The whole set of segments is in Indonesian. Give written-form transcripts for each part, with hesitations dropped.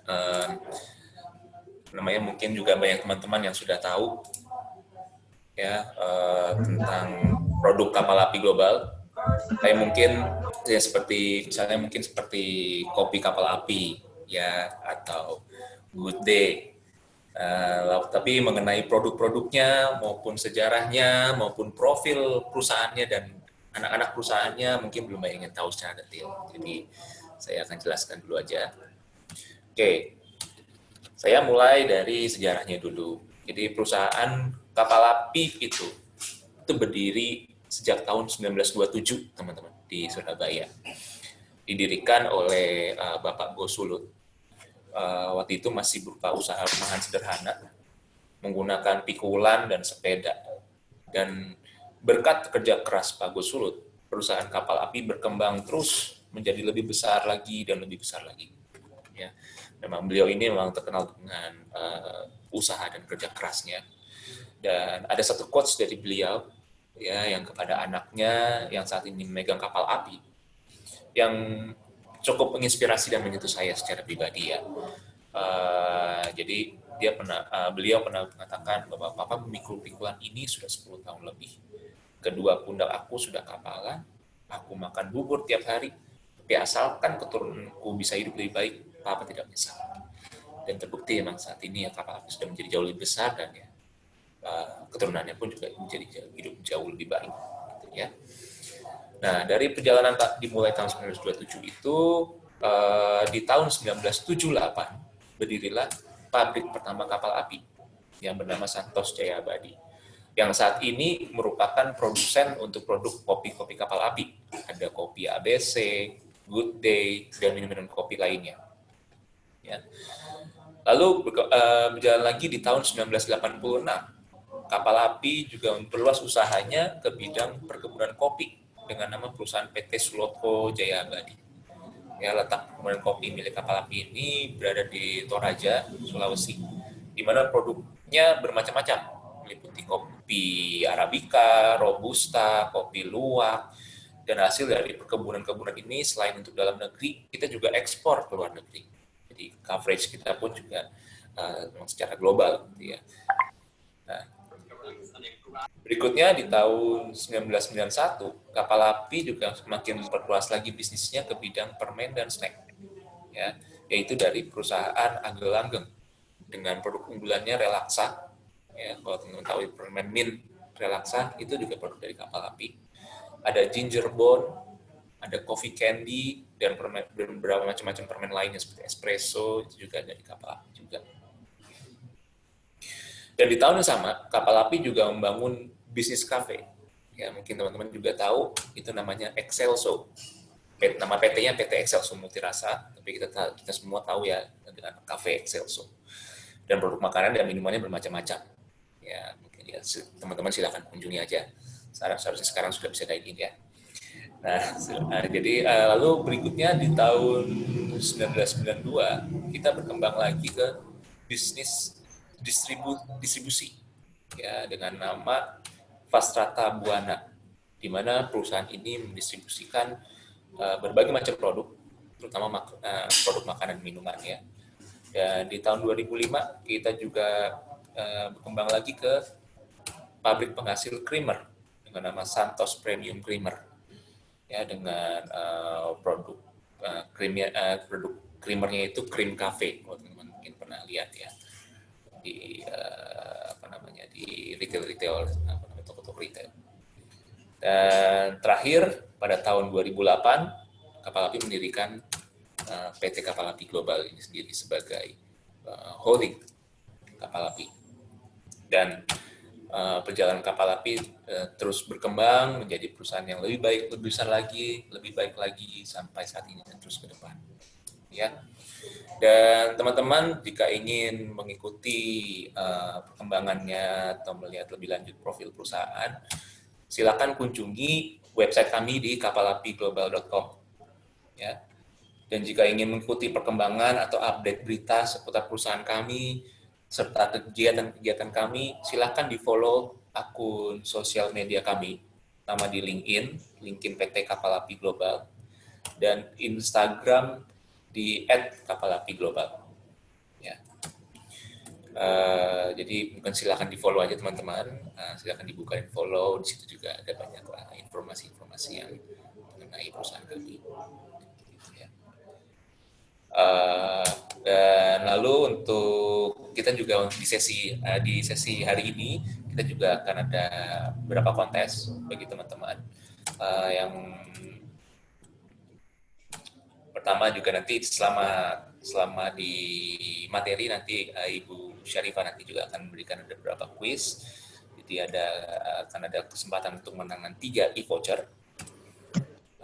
Uh, namanya mungkin juga banyak teman-teman yang sudah tahu ya tentang produk kapal api global. Kayak mungkin ya seperti misalnya mungkin seperti kopi kapal api ya atau Good Day. Tapi mengenai produk-produknya maupun sejarahnya maupun profil perusahaannya dan anak-anak perusahaannya mungkin belum banyak yang tahu secara detail. Jadi saya akan jelaskan dulu aja. Oke, saya mulai dari sejarahnya dulu. Jadi perusahaan kapal api itu berdiri sejak tahun 1927, teman-teman, di Surabaya. Didirikan oleh Bapak Gosulut. Waktu itu masih berupa usaha rumahan sederhana, menggunakan pikulan dan sepeda. Dan berkat kerja keras Pak Gosulut, perusahaan kapal api berkembang terus menjadi lebih besar lagi dan lebih besar lagi. Ya, memang beliau ini memang terkenal dengan usaha dan kerja kerasnya. Dan ada satu quotes dari beliau ya yang kepada anaknya yang saat ini memegang kapal api yang cukup menginspirasi dan menyentuh saya secara pribadi ya. Jadi beliau pernah mengatakan bahwa papa memikul pikulan ini sudah 10 tahun lebih. Kedua pundak aku sudah kapalan, aku makan bubur tiap hari, tapi asalkan keturunanku bisa hidup lebih baik, papa tidak menyesal. Dan terbukti memang saat ini ya kapal api sudah menjadi jauh lebih besar dan ya keturunannya pun juga menjadi hidup jauh lebih baik. Gitu ya. Nah, dari perjalanan dimulai tahun 1927 itu, di tahun 1978 berdirilah pabrik pertama kapal api yang bernama Santos Jaya Abadi, yang saat ini merupakan produsen untuk produk kopi-kopi kapal api. Ada kopi ABC, Good Day, dan minum-minum kopi lainnya. Ya. Lalu berjalan lagi di tahun 1986, kapal api juga memperluas usahanya ke bidang perkebunan kopi dengan nama perusahaan PT Suloko Jaya Abadi. Ya, letak perkebunan kopi milik kapal api ini berada di Toraja, Sulawesi, di mana produknya bermacam-macam, meliputi kopi Arabica, Robusta, kopi luwak, dan hasil dari perkebunan-kebunan ini selain untuk dalam negeri, kita juga ekspor ke luar negeri. Jadi coverage kita pun juga secara global, gitu ya. Nah, berikutnya di tahun 1991, kapal api juga semakin memperluas lagi bisnisnya ke bidang permen dan snack, ya, yaitu dari perusahaan Agel Langgeng dengan produk unggulannya Relaxa. Ya, kalau teman-teman tahu permen mint Relaxa itu juga produk dari kapal api. Ada ginger bone, ada coffee candy dan beberapa macam-macam permen lainnya seperti espresso itu juga dari kapal api juga. Dan di tahun yang sama, kapal api juga membangun bisnis cafe. Ya, mungkin teman-teman juga tahu, itu namanya Excelso. Nama PT-nya PT Excelso Multirasa, tapi kita semua tahu ya dengan Cafe Excelso. Dan produk makanan dan minumannya bermacam-macam. Ya, mungkin ya teman-teman silakan kunjungi aja. Seharusnya sekarang sudah bisa dine in ya. Nah, jadi lalu berikutnya di tahun 1992 kita berkembang lagi ke bisnis distribusi ya dengan nama Fastrata Buana, di mana perusahaan ini mendistribusikan berbagai macam produk, terutama produk makanan dan minuman ya. Dan di tahun 2005 kita juga berkembang lagi ke pabrik penghasil creamer dengan nama Santos Premium Creamer ya dengan produk produk creamernya itu cream cafe, kalau teman-teman mungkin pernah lihat ya di di retail toko-toko retail. Dan terakhir pada tahun 2008 kapal api mendirikan PT Kapal Api Global ini sendiri sebagai holding kapal api. Dan perjalanan kapal api terus berkembang menjadi perusahaan yang lebih baik, lebih besar lagi, lebih baik lagi sampai saat ini dan terus ke depan. Ya. Dan teman-teman jika ingin mengikuti perkembangannya atau melihat lebih lanjut profil perusahaan, silakan kunjungi website kami di kapalapiglobal.com. Ya. Dan jika ingin mengikuti perkembangan atau update berita seputar perusahaan kami serta kegiatan-kegiatan kami, silakan di-follow akun sosial media kami, nama di LinkedIn PT Kapal Api Global, dan Instagram di @kapalapiglobal. Ya. Jadi mungkin silakan di follow aja teman-teman, silakan dibuka dan follow, di situ juga ada banyak informasi-informasi yang mengenai perusahaan kami. Ya. Dan lalu untuk kita juga di sesi hari ini kita juga akan ada beberapa kontes bagi teman-teman yang pertama juga nanti selama di materi nanti Ibu Syarifah nanti juga akan memberikan ada beberapa quiz. Jadi akan ada kesempatan untuk menangkan 3 e-voucher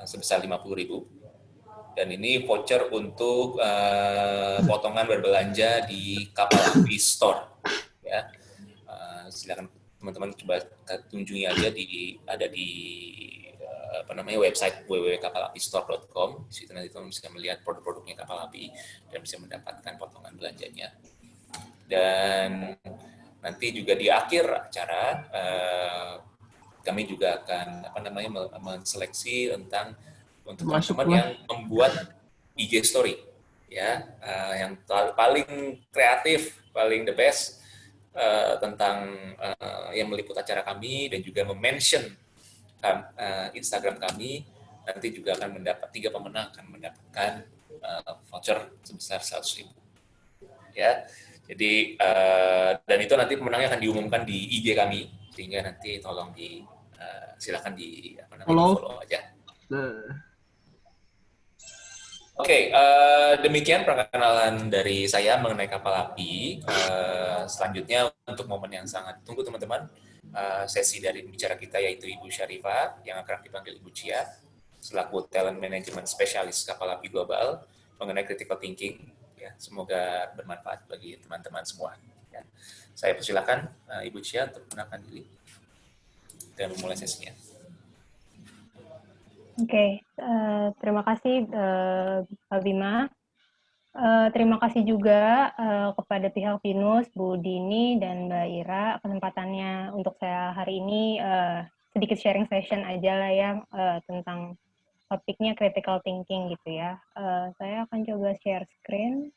sebesar 50.000. Dan ini voucher untuk potongan berbelanja di Kapal Api Store. Ya, silakan teman-teman coba kunjungi aja ada di website www.kapalapistore.com. Di situ nanti teman bisa melihat produk-produknya Kapal Api dan bisa mendapatkan potongan belanjanya. Dan nanti juga di akhir acara kami juga akan menseleksi untuk teman-teman yang membuat IG story ya, yang paling kreatif, paling the best tentang yang meliput acara kami dan juga mention Instagram kami, nanti juga akan mendapat 3 pemenang akan mendapatkan voucher sebesar 100.000 ya. Jadi dan itu nanti pemenangnya akan diumumkan di IG kami, sehingga nanti tolong silakan follow aja. Oke, demikian perkenalan dari saya mengenai kapal api. Selanjutnya untuk momen yang sangat tunggu teman-teman, sesi dari pembicara kita yaitu Ibu Syarifah yang akan dipanggil Ibu Cia selaku Talent Management Spesialis Kapal Api Global mengenai critical thinking. Ya, semoga bermanfaat bagi teman-teman semua. Ya. Saya persilakan Ibu Cia untuk mengenalkan diri dan memulai sesinya. Oke, terima kasih Pak Bima. Terima kasih juga kepada pihak Binus, Bu Dini, dan Mbak Ira kesempatannya untuk saya hari ini sedikit sharing session aja lah ya tentang topiknya critical thinking gitu ya. Saya akan coba share screen.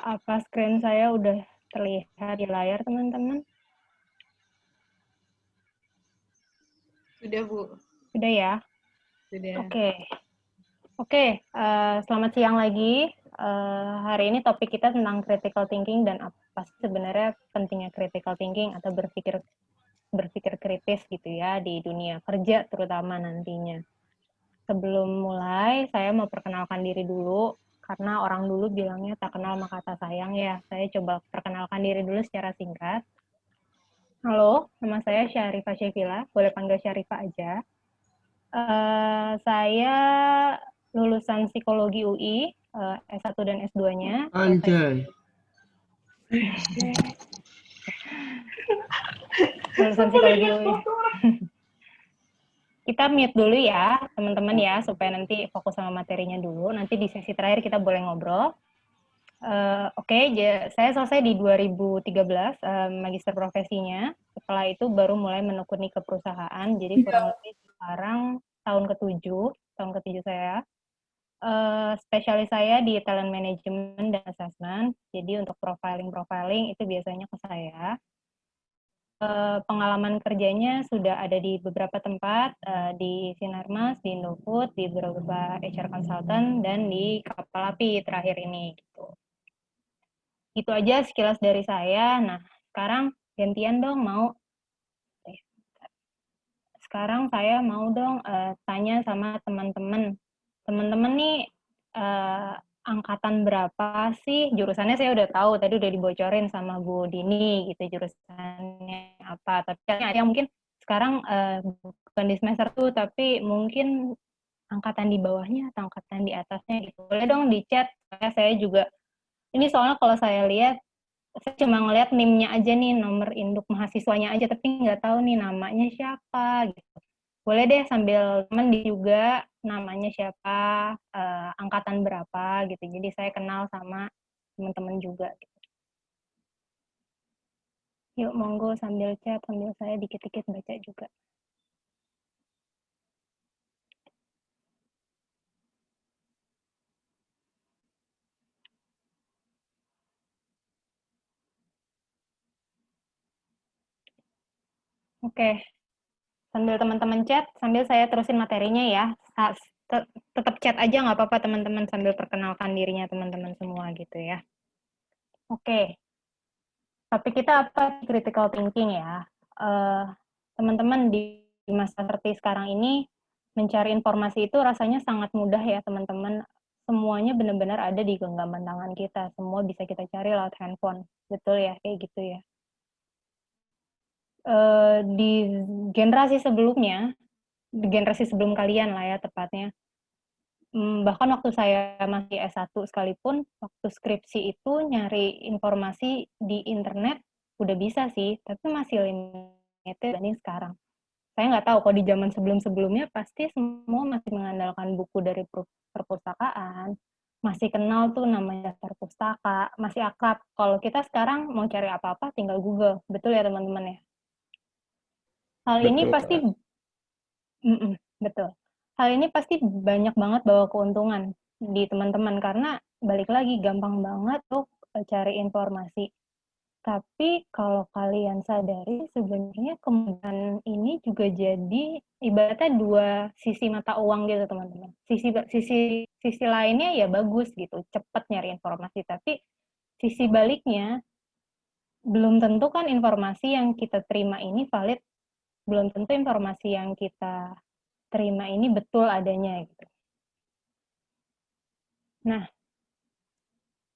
Apa screen saya udah terlihat di layar, teman-teman? Sudah, Bu. Sudah ya? Sudah. Oke. Selamat siang lagi. Hari ini topik kita tentang critical thinking dan apa sih sebenarnya pentingnya critical thinking atau berpikir kritis gitu ya di dunia kerja terutama nantinya. Sebelum mulai, saya mau perkenalkan diri dulu, karena orang dulu bilangnya tak kenal maka tak sayang ya. Saya coba perkenalkan diri dulu secara singkat. Halo, nama saya Syarifah Syevila, boleh panggil Syarifah aja. Saya lulusan psikologi UI, S1 dan S2-nya. Anjay. Lulusan psikologi UI. Kita mute dulu ya, teman-teman ya, supaya nanti fokus sama materinya dulu. Nanti di sesi terakhir kita boleh ngobrol. Oke, saya selesai di 2013, magister profesinya. Setelah itu baru mulai menekuni ke perusahaan. Jadi kurang lebih sekarang tahun ke-7 saya. Spesialis saya di talent management dan assessment. Jadi untuk profiling itu biasanya ke saya. Pengalaman kerjanya sudah ada di beberapa tempat, di Sinarmas, di Indofood, di beberapa HR consultant, dan di Kapal Api terakhir ini. Gitu. Itu aja sekilas dari saya. Nah, sekarang gantian dong Sekarang saya mau dong tanya sama teman-teman. Teman-teman nih angkatan berapa sih? Jurusannya saya udah tahu, tadi udah dibocorin sama Bu Dini gitu jurusannya apa. Tapi ada yang mungkin sekarang bukan di semester tuh, tapi mungkin angkatan di bawahnya atau angkatan di atasnya gitu. Boleh dong di chat. Saya juga, ini soalnya kalau saya lihat, saya cuma ngeliat NIM-nya aja nih, nomor induk mahasiswanya aja, tapi nggak tahu nih namanya siapa gitu. Boleh deh sambil temen juga namanya siapa, angkatan berapa gitu. Jadi saya kenal sama teman-teman juga. Gitu. Yuk, monggo sambil chat, sambil saya dikit-dikit baca juga. Oke, sambil teman-teman chat, sambil saya terusin materinya ya. Tetap chat aja nggak apa-apa teman-teman, sambil perkenalkan dirinya teman-teman semua gitu ya. Oke, topik kita apa? Critical thinking ya. Teman-teman di masa seperti sekarang ini, mencari informasi itu rasanya sangat mudah ya teman-teman. Semuanya benar-benar ada di genggaman tangan kita. Semua bisa kita cari lewat handphone. Betul ya, kayak gitu ya. Di generasi sebelumnya, di generasi sebelum kalian lah ya tepatnya, bahkan waktu saya masih S1 sekalipun, waktu skripsi itu nyari informasi di internet udah bisa sih, tapi masih limited dibanding sekarang. Saya nggak tahu, kalau di zaman sebelum-sebelumnya pasti semua masih mengandalkan buku dari perpustakaan, masih kenal tuh namanya daftar pustaka, masih akrab. Kalau kita sekarang mau cari apa-apa tinggal Google, betul ya teman-teman ya? Hal ini Betul, pasti, betul. Hal ini pasti banyak banget bawa keuntungan di teman-teman, karena balik lagi gampang banget tuh cari informasi. Tapi kalau kalian sadari, sebenarnya kemudahan ini juga jadi ibaratnya dua sisi mata uang gitu teman-teman. Sisi lainnya ya bagus gitu, cepat nyari informasi. Tapi sisi baliknya, belum tentu kan informasi yang kita terima ini valid, belum tentu informasi yang kita terima ini betul adanya gitu. Nah,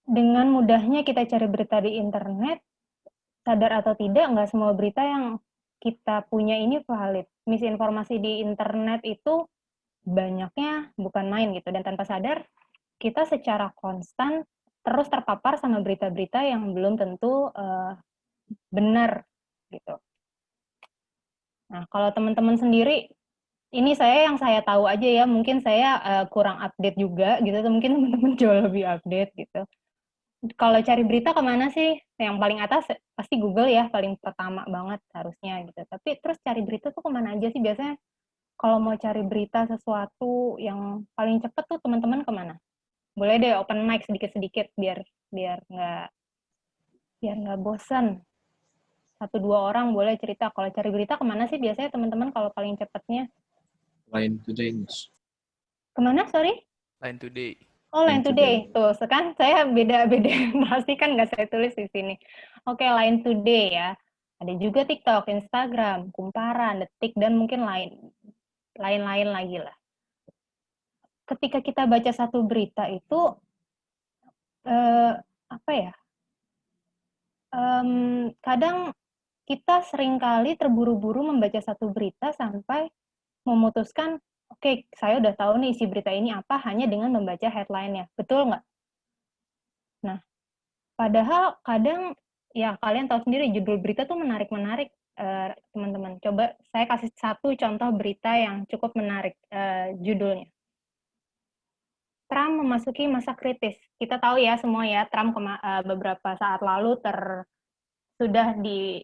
dengan mudahnya kita cari berita di internet, sadar atau tidak, nggak semua berita yang kita punya ini valid. Misinformasi di internet itu banyaknya bukan main gitu, dan tanpa sadar kita secara konstan terus terpapar sama berita-berita yang belum tentu benar gitu. Nah, kalau teman-teman sendiri, ini yang saya tahu aja ya, mungkin saya kurang update juga gitu, atau mungkin teman-teman jauh lebih update gitu. Kalau cari berita kemana sih? Yang paling atas pasti Google ya, paling pertama banget harusnya gitu. Tapi terus cari berita tuh kemana aja sih biasanya? Kalau mau cari berita sesuatu yang paling cepet tuh teman-teman kemana? Boleh deh open mic sedikit-sedikit biar biar nggak bosan. Satu dua orang boleh cerita. Kalau cari berita kemana sih biasanya teman-teman kalau paling cepetnya? Line Today, Mas. Kemana, sorry? Line Today. Oh, Line Today. Tuh, sekarang saya beda-beda. Pasti kan nggak saya tulis di sini. Oke, Line Today ya. Ada juga TikTok, Instagram, Kumparan, Detik, dan mungkin lain-lain lagi lah. Ketika kita baca satu berita itu, apa ya? Kadang kita seringkali terburu-buru membaca satu berita sampai memutuskan, oke, saya udah tahu nih isi berita ini apa hanya dengan membaca headline-nya. Betul nggak? Nah, padahal kadang, ya kalian tahu sendiri judul berita tuh menarik-menarik, teman-teman. Coba saya kasih satu contoh berita yang cukup menarik, judulnya. Trump memasuki masa kritis. Kita tahu ya semua ya, Trump beberapa saat lalu sudah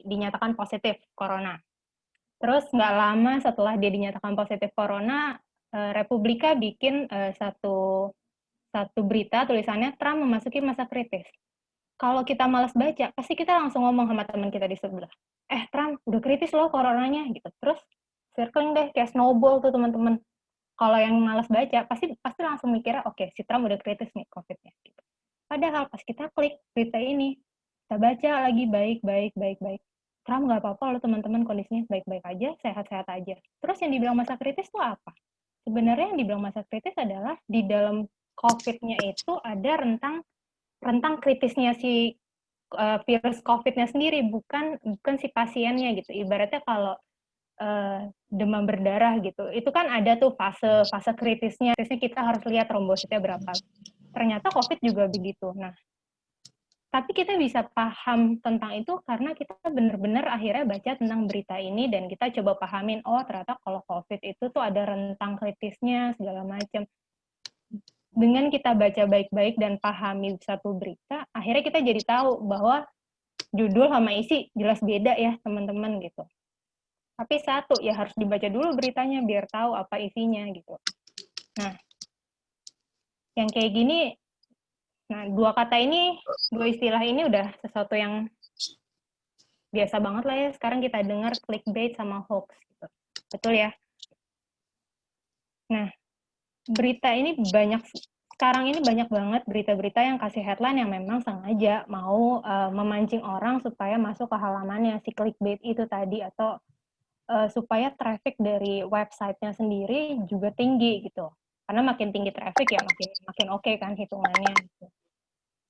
dinyatakan positif corona. Terus nggak lama setelah dia dinyatakan positif corona, Republika bikin satu berita tulisannya Trump memasuki masa kritis. Kalau kita malas baca, pasti kita langsung ngomong sama teman kita di sebelah. Trump, udah kritis loh coronanya gitu. Terus circling deh kayak snowball tuh teman-teman. Kalau yang malas baca, pasti langsung mikirnya, oke, si Trump udah kritis nih COVID-nya. Gitu. Padahal pas kita klik berita ini, kita baca lagi baik. Trump nggak apa-apa loh teman-teman, kondisinya baik-baik aja, sehat-sehat aja. Terus yang dibilang masa kritis itu apa? Sebenarnya yang dibilang masa kritis adalah di dalam COVID-nya itu ada rentang kritisnya si virus COVID-nya sendiri, bukan si pasiennya gitu. Ibaratnya kalau demam berdarah gitu, itu kan ada tuh fase kritisnya. Kritisnya kita harus lihat trombositnya berapa. Ternyata COVID juga begitu. Nah, tapi kita bisa paham tentang itu karena kita benar-benar akhirnya baca tentang berita ini dan kita coba pahamin, oh ternyata kalau COVID itu tuh ada rentang kritisnya segala macam. Dengan kita baca baik-baik dan pahami satu berita, akhirnya kita jadi tahu bahwa judul sama isi jelas beda ya teman-teman gitu. Tapi satu, ya harus dibaca dulu beritanya biar tahu apa isinya gitu. Nah, yang kayak gini, nah dua istilah ini udah sesuatu yang biasa banget lah ya. Sekarang kita dengar clickbait sama hoax gitu. Betul ya? Nah, berita ini sekarang ini banyak banget berita-berita yang kasih headline yang memang sengaja mau memancing orang supaya masuk ke halamannya, si clickbait itu tadi, atau supaya traffic dari websitenya sendiri juga tinggi gitu. Karena makin tinggi traffic ya makin oke kan hitungannya. Gitu.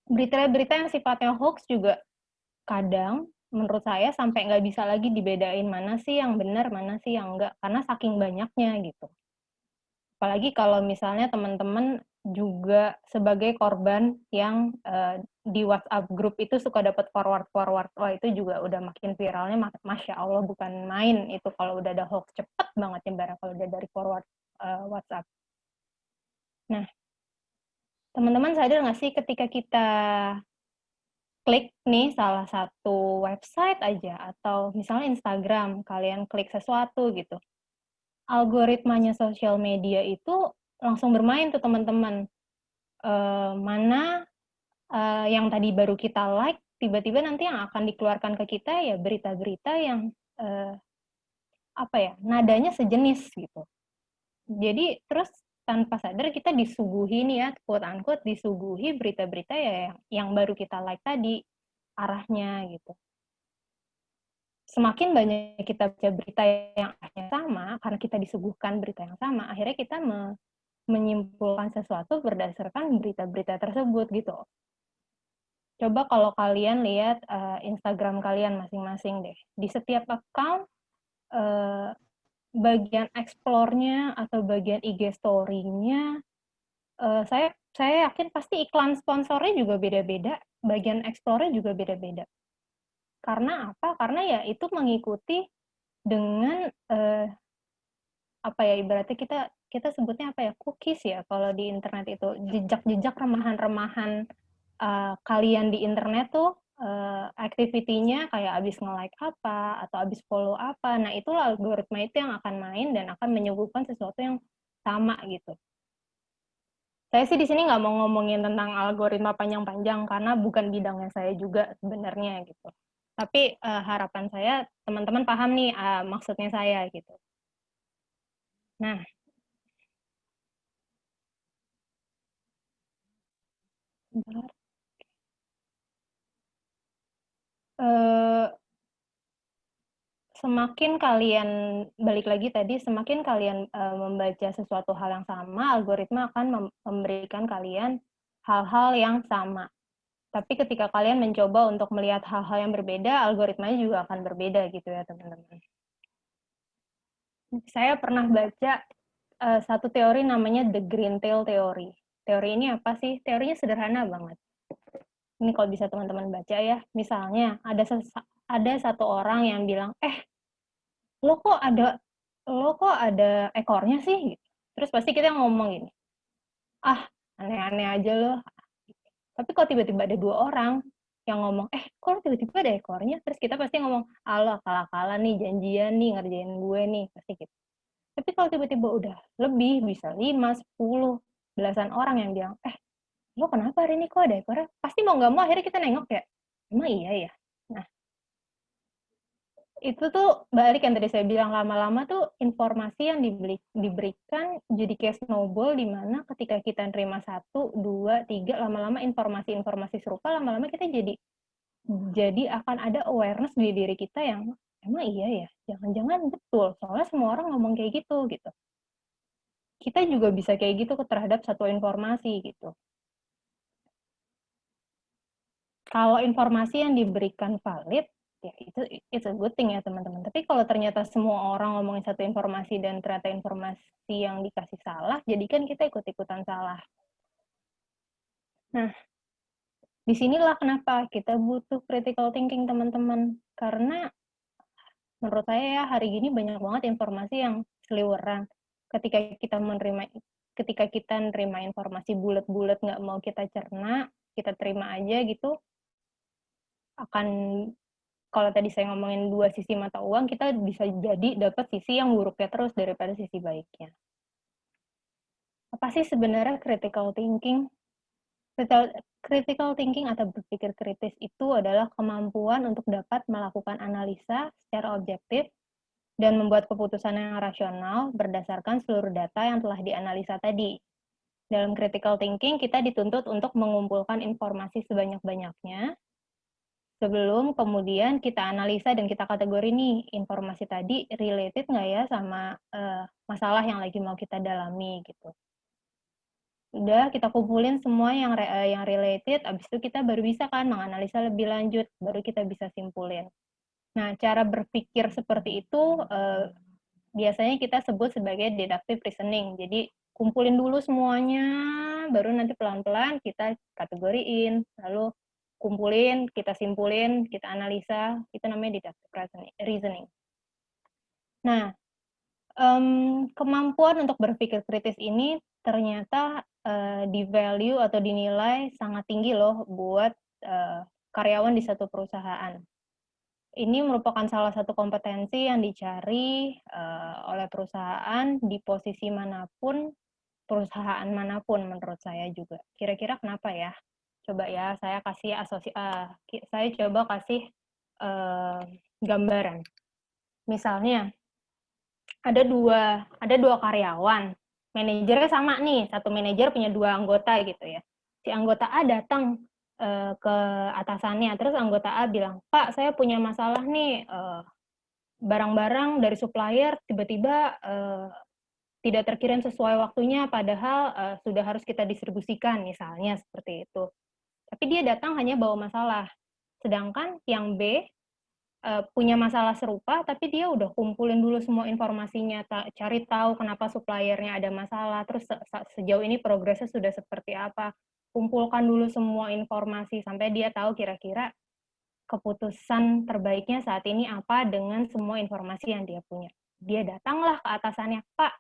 Berita-berita yang sifatnya hoax juga kadang menurut saya sampai nggak bisa lagi dibedain mana sih yang benar, mana sih yang enggak, karena saking banyaknya gitu. Apalagi kalau misalnya teman-teman juga sebagai korban yang di WhatsApp grup itu suka dapat forward, wah itu juga udah makin viralnya, Masya Allah bukan main itu kalau udah ada hoax, cepet banget nyebarnya kalau udah dari forward WhatsApp. Nah, teman-teman sadar nggak sih ketika kita klik nih salah satu website aja, atau misalnya Instagram, kalian klik sesuatu gitu, algoritmanya sosial media itu langsung bermain tuh teman-teman. Mana yang tadi baru kita like, tiba-tiba nanti yang akan dikeluarkan ke kita ya berita-berita yang nadanya sejenis gitu. Jadi terus tanpa sadar kita disuguhi nih ya, quote unquote disuguhi berita-berita ya yang baru kita like tadi arahnya gitu. Semakin banyak kita baca berita yang arahnya sama, karena kita disuguhkan berita yang sama, akhirnya kita menyimpulkan sesuatu berdasarkan berita-berita tersebut gitu. Coba kalau kalian lihat Instagram kalian masing-masing deh. Di setiap account, bagian explore-nya atau bagian IG story-nya, saya yakin pasti iklan sponsornya juga beda-beda, bagian explore-nya juga beda-beda. Karena apa? Karena ya itu mengikuti dengan ibaratnya kita sebutnya cookies ya kalau di internet itu, jejak-jejak remahan-remahan kalian di internet tuh activity-nya kayak abis nge-like apa atau abis follow apa. Nah, itulah algoritma itu yang akan main dan akan menyuguhkan sesuatu yang sama gitu. Saya sih di sini nggak mau ngomongin tentang algoritma panjang-panjang karena bukan bidangnya saya juga sebenarnya gitu. Tapi harapan saya teman-teman paham nih maksudnya saya gitu. Nah, semakin kalian balik lagi tadi, semakin kalian membaca sesuatu hal yang sama, algoritma akan memberikan kalian hal-hal yang sama. Tapi ketika kalian mencoba untuk melihat hal-hal yang berbeda, algoritmanya juga akan berbeda gitu ya teman-teman. Saya pernah baca satu teori namanya The Green Tail Theory. Teori ini apa sih? Teorinya sederhana banget. Ini kalau bisa teman-teman baca ya. Misalnya ada satu orang yang bilang, lo kok ada ekornya sih? Terus pasti kita ngomong gini, aneh-aneh aja lo. Tapi kalau tiba-tiba ada dua orang yang ngomong, kok tiba-tiba ada ekornya? Terus kita pasti ngomong, lo akal-akalan nih, janjian nih, ngerjain gue nih, pasti gitu. Tapi kalau tiba-tiba udah lebih, bisa 5, 10, belasan orang yang bilang, lo kenapa hari ini kok ada ekornya? Pasti mau nggak mau akhirnya kita nengok ya, emang iya ya? Nah, itu tuh balik yang tadi saya bilang, lama-lama tuh informasi yang diberikan jadi kayak snowball, di mana ketika kita nerima 1, 2, 3, lama-lama informasi-informasi serupa, lama-lama kita jadi akan ada awareness di diri kita yang emang iya ya, jangan-jangan betul, soalnya semua orang ngomong kayak gitu. Kita juga bisa kayak gitu terhadap satu informasi gitu. Kalau informasi yang diberikan valid, ya it's a good thing ya teman-teman. Tapi kalau ternyata semua orang ngomongin satu informasi dan ternyata informasi yang dikasih salah, jadi kan kita ikut-ikutan salah. Nah, disinilah kenapa kita butuh critical thinking teman-teman. Karena menurut saya ya hari ini banyak banget informasi yang seliweran. Ketika kita nerima informasi bulat-bulat nggak mau kita cerna, kita terima aja gitu, akan kalau tadi saya ngomongin dua sisi mata uang, kita bisa jadi dapat sisi yang buruknya terus daripada sisi baiknya. Apa sih sebenarnya critical thinking? Critical thinking atau berpikir kritis itu adalah kemampuan untuk dapat melakukan analisa secara objektif dan membuat keputusan yang rasional berdasarkan seluruh data yang telah dianalisa tadi. Dalam critical thinking, kita dituntut untuk mengumpulkan informasi sebanyak-banyaknya sebelum kemudian kita analisa dan kita kategori nih, informasi tadi related nggak ya sama masalah yang lagi mau kita dalami gitu. Udah kita kumpulin semua yang related, abis itu kita baru bisa kan menganalisa lebih lanjut, baru kita bisa simpulin. Nah, cara berpikir seperti itu biasanya kita sebut sebagai deductive reasoning. Jadi kumpulin dulu semuanya, baru nanti pelan-pelan kita kategoriin, lalu kumpulin, kita simpulin, kita analisa, itu namanya deductive reasoning. Nah, kemampuan untuk berpikir kritis ini ternyata di value atau dinilai sangat tinggi loh buat karyawan di satu perusahaan. Ini merupakan salah satu kompetensi yang dicari oleh perusahaan di posisi manapun, perusahaan manapun menurut saya juga. Kira-kira kenapa ya? Coba ya, saya coba kasih gambaran. Misalnya, ada dua karyawan, manajernya sama nih, satu manajer punya dua anggota gitu ya. Si anggota A datang ke atasannya, terus anggota A bilang, Pak, saya punya masalah nih, barang-barang dari supplier tiba-tiba tidak terkirim sesuai waktunya, padahal sudah harus kita distribusikan, misalnya seperti itu. Tapi dia datang hanya bawa masalah. Sedangkan yang B punya masalah serupa, tapi dia udah kumpulin dulu semua informasinya, cari tahu kenapa suppliernya ada masalah, terus sejauh ini progresnya sudah seperti apa, kumpulkan dulu semua informasi, sampai dia tahu kira-kira keputusan terbaiknya saat ini apa dengan semua informasi yang dia punya. Dia datanglah ke atasannya, Pak,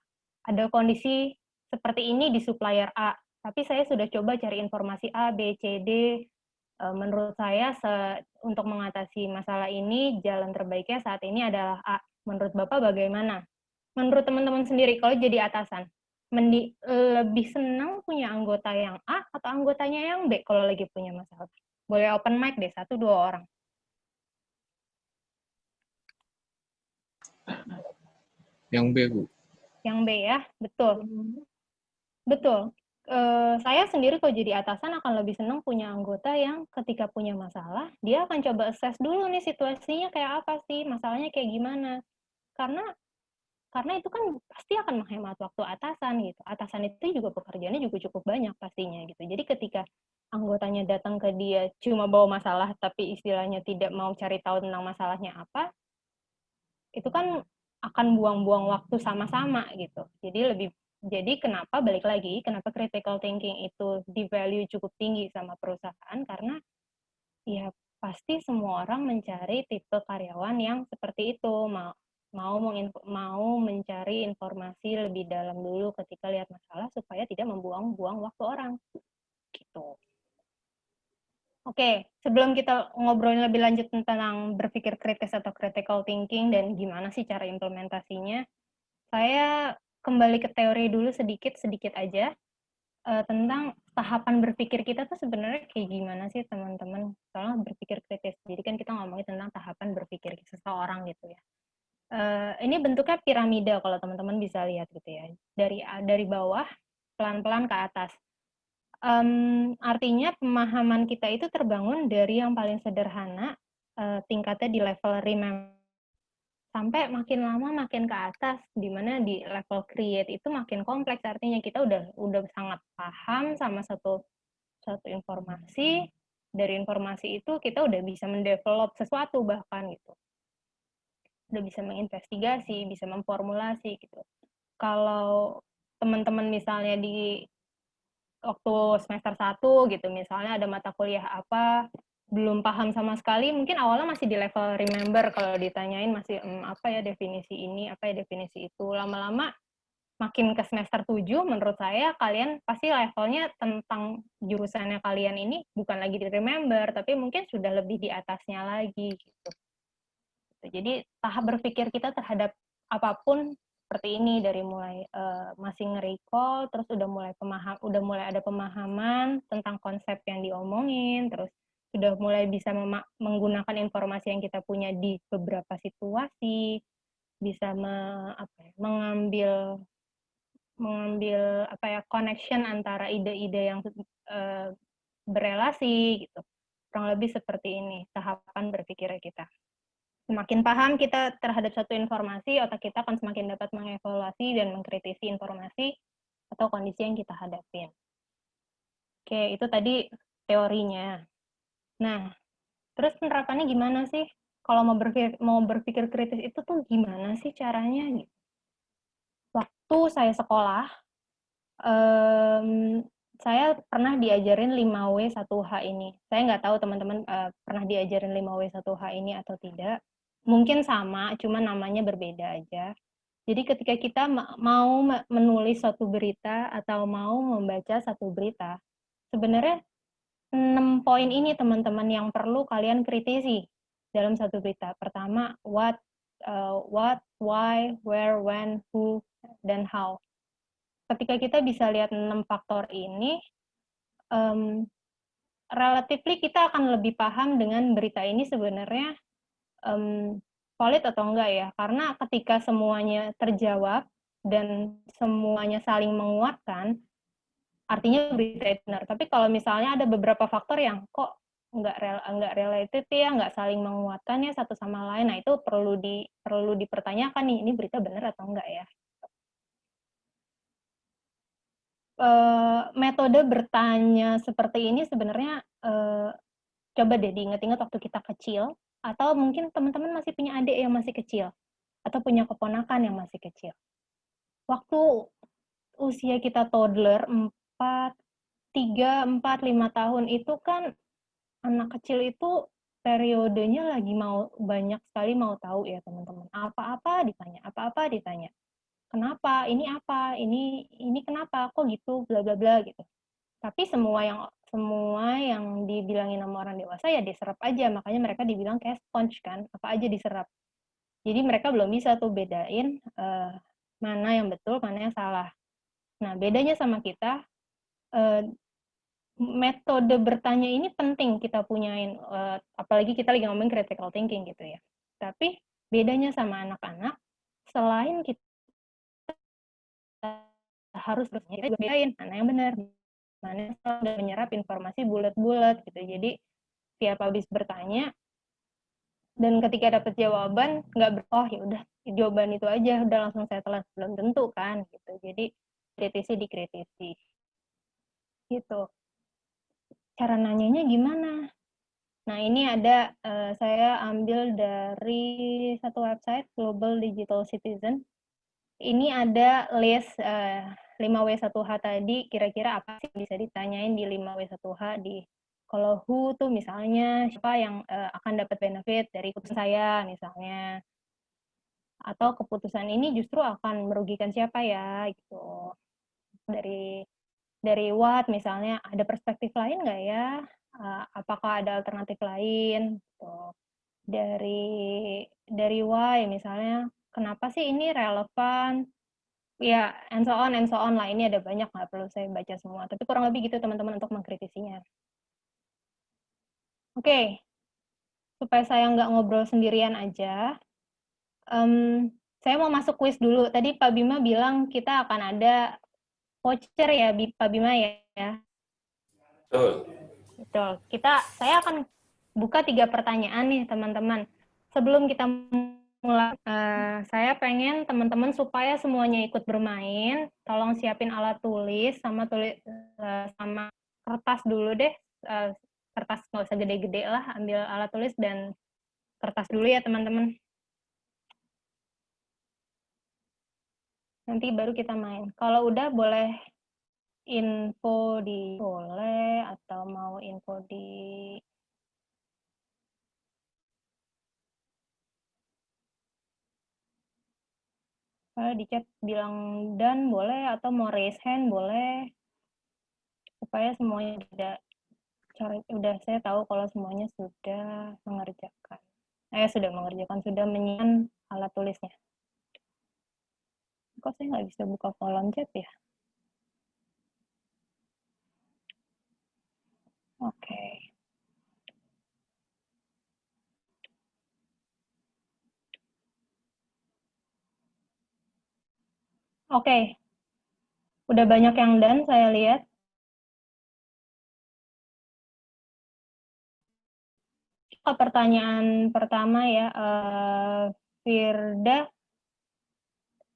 ada kondisi seperti ini di supplier A, tapi saya sudah coba cari informasi A, B, C, D, menurut saya untuk mengatasi masalah ini jalan terbaiknya saat ini adalah A. Menurut Bapak bagaimana? Menurut teman-teman sendiri kalau jadi atasan, lebih senang punya anggota yang A atau anggotanya yang B kalau lagi punya masalah? Boleh open mic deh, 1-2 orang. Yang B, Bu. Yang B ya, betul. Betul. Saya sendiri kalau jadi atasan akan lebih senang punya anggota yang ketika punya masalah, dia akan coba assess dulu nih situasinya kayak apa sih, masalahnya kayak gimana. Karena itu kan pasti akan menghemat waktu atasan gitu. Atasan itu juga pekerjaannya juga cukup banyak pastinya gitu. Jadi ketika anggotanya datang ke dia cuma bawa masalah tapi istilahnya tidak mau cari tahu tentang masalahnya apa, itu kan akan buang-buang waktu sama-sama gitu. Jadi kenapa balik lagi, kenapa critical thinking itu di value cukup tinggi sama perusahaan, karena ya pasti semua orang mencari tipe karyawan yang seperti itu, mau mencari informasi lebih dalam dulu ketika lihat masalah supaya tidak membuang-buang waktu orang gitu. Oke, sebelum kita ngobrolin lebih lanjut tentang berpikir kritis atau critical thinking dan gimana sih cara implementasinya, saya kembali ke teori dulu sedikit aja tentang tahapan berpikir kita tuh sebenarnya kayak gimana sih teman-teman? Soalnya berpikir kritis. Jadi kan kita ngomongin tentang tahapan berpikir seseorang gitu ya. Ini bentuknya piramida kalau teman-teman bisa lihat gitu ya. Dari bawah pelan-pelan ke atas. Artinya pemahaman kita itu terbangun dari yang paling sederhana, tingkatnya di level remember, sampai makin lama makin ke atas, di mana di level create itu makin kompleks, artinya kita udah sangat paham sama satu informasi, dari informasi itu kita udah bisa mendevelop sesuatu bahkan gitu. Udah bisa menginvestigasi, bisa memformulasi gitu. Kalau teman-teman misalnya di waktu semester 1 gitu, misalnya ada mata kuliah apa, belum paham sama sekali, mungkin awalnya masih di level remember, kalau ditanyain masih apa ya definisi ini, apa ya definisi itu. Lama-lama makin ke semester 7, menurut saya kalian pasti levelnya tentang jurusannya kalian ini bukan lagi di remember, tapi mungkin sudah lebih di atasnya lagi gitu. Jadi tahap berpikir kita terhadap apapun seperti ini, dari mulai masih nge-recall, terus udah mulai ada pemahaman tentang konsep yang diomongin, terus sudah mulai bisa menggunakan informasi yang kita punya di beberapa situasi, bisa mengambil connection antara ide-ide yang berelasi gitu. Kurang lebih seperti ini tahapan berpikirnya kita. Semakin paham kita terhadap satu informasi, otak kita akan semakin dapat mengevaluasi dan mengkritisi informasi atau kondisi yang kita hadapin. Oke, itu tadi teorinya. Nah, terus penerapannya gimana sih? Kalau mau berpikir kritis itu tuh gimana sih caranya? Waktu saya sekolah, saya pernah diajarin 5W1H ini. Saya nggak tahu teman-teman pernah diajarin 5W1H ini atau tidak. Mungkin sama, cuma namanya berbeda aja. Jadi ketika kita mau menulis suatu berita atau mau membaca satu berita, sebenarnya 6 poin ini teman-teman yang perlu kalian kritisi dalam satu berita. Pertama, what, why, where, when, who, dan how. Ketika kita bisa lihat 6 faktor ini, relatively kita akan lebih paham dengan berita ini sebenarnya valid atau enggak ya. Karena ketika semuanya terjawab dan semuanya saling menguatkan, artinya berita itu benar. Tapi kalau misalnya ada beberapa faktor yang kok nggak related ya, nggak saling menguatkan ya satu sama lain, nah itu perlu dipertanyakan nih, ini berita benar atau enggak ya. Metode bertanya seperti ini sebenarnya coba deh diingat-ingat waktu kita kecil, atau mungkin teman-teman masih punya adik yang masih kecil, atau punya keponakan yang masih kecil. Waktu usia kita toddler, 3, 4, 5 tahun itu kan anak kecil itu periodenya lagi banyak sekali mau tahu ya teman-teman. Apa-apa ditanya. Kenapa? Ini apa? Ini kenapa? Kok gitu? Bla bla bla gitu. Tapi semua yang dibilangin sama orang dewasa ya diserap aja, makanya mereka dibilang kayak sponge kan, apa aja diserap. Jadi mereka belum bisa tuh bedain mana yang betul, mana yang salah. Nah, bedanya sama kita, metode bertanya ini penting kita punyain, apalagi kita lagi ngomongin critical thinking gitu ya. Tapi bedanya sama anak-anak, selain kita harus bedain mana yang benar, mana yang salah, dan menyerap informasi bulat-bulat gitu. Jadi tiap habis bertanya dan ketika dapat jawaban nggak ya udah jawaban itu aja udah langsung saya telan, belum tentu kan gitu. Jadi dikritisi gitu. Cara nanyanya gimana? Nah, ini ada saya ambil dari satu website Global Digital Citizen. Ini ada list 5W1H tadi, kira-kira apa sih bisa ditanyain di 5W1H. Kalau who tuh misalnya siapa yang akan dapat benefit dari keputusan saya misalnya, atau keputusan ini justru akan merugikan siapa ya gitu. Dari what misalnya, ada perspektif lain nggak ya, apakah ada alternatif lain gitu. Dari why misalnya, kenapa sih ini relevan ya, and so on lah. Ini ada banyak, nggak perlu saya baca semua, tapi kurang lebih gitu teman-teman untuk mengkritisinya. Oke, supaya saya nggak ngobrol sendirian aja, saya mau masuk kuis dulu. Tadi Pak Bima bilang kita akan ada voucher ya, Pak Bima ya. Betul. Saya akan buka 3 pertanyaan nih teman-teman. Sebelum kita mulai, saya pengen teman-teman supaya semuanya ikut bermain, tolong siapin alat tulis sama kertas dulu deh. Kertas nggak usah gede-gede lah, ambil alat tulis dan kertas dulu ya teman-teman. Nanti baru kita main. Kalau udah boleh info boleh, atau mau info di chat bilang dan boleh, atau mau raise hand boleh, supaya semuanya udah saya tahu kalau semuanya sudah mengerjakan. Sudah mengerjakan, sudah menyiapkan alat tulisnya. Kok saya nggak bisa buka kolom chat ya? Oke. Oke. Udah banyak yang done, saya lihat. Ke pertanyaan pertama ya, Firda,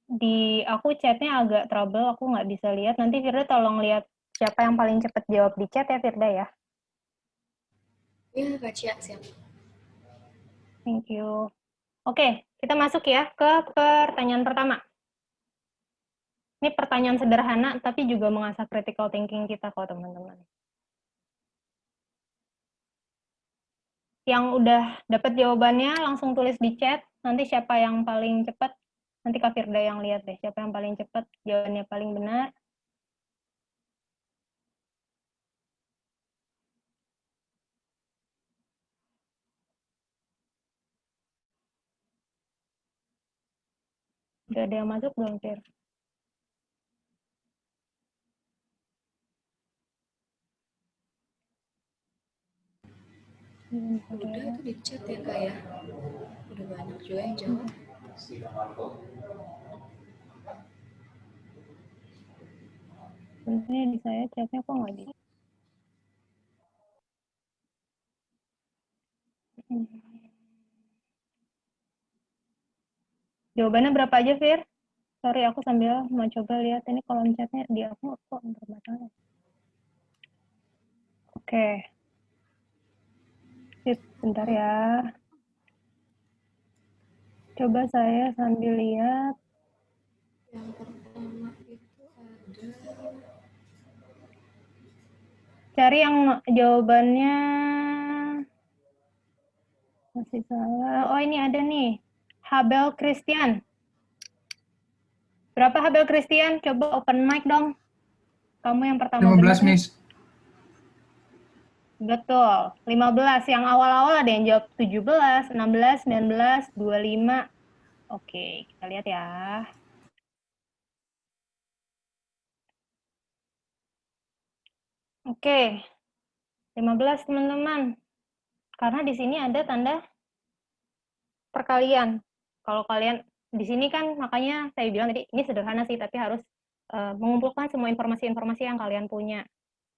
di aku chatnya agak trouble, aku nggak bisa lihat. Nanti Firda tolong lihat siapa yang paling cepat jawab di chat ya, Firda ya. Iya, Kak Cia, siap. Thank you. Oke, kita masuk ya ke pertanyaan pertama. Ini pertanyaan sederhana, tapi juga mengasah critical thinking kita kok, teman-teman. Yang udah dapat jawabannya, langsung tulis di chat. Nanti siapa yang paling cepat, nanti Kak Firda yang lihat deh, siapa yang paling cepat, jawabannya paling benar. Udah ada yang masuk belum, Fir? Udah itu di chat ya, Kak ya. Udah banyak juga yang jawab. Sebenarnya di saya chatnya kok nggak di. Jawabannya berapa aja, Fir? Sorry, aku sambil mau coba lihat ini kolom chatnya di aku kok bermasalah. Oke. Sip, bentar ya. Coba saya sambil lihat. Yang pertama itu ada... Cari yang jawabannya masih salah. Oh, ini ada nih. Habel Christian. Berapa Habel Christian? Coba open mic dong. Kamu yang pertama 15, benar. Miss. Betul. 15. Yang awal-awal ada yang jawab 17, 16, 19, 25. Oke, kita lihat ya. Oke. 15 teman-teman. Karena di sini ada tanda perkalian. Kalau kalian di sini kan makanya saya bilang tadi ini sederhana sih, tapi harus mengumpulkan semua informasi-informasi yang kalian punya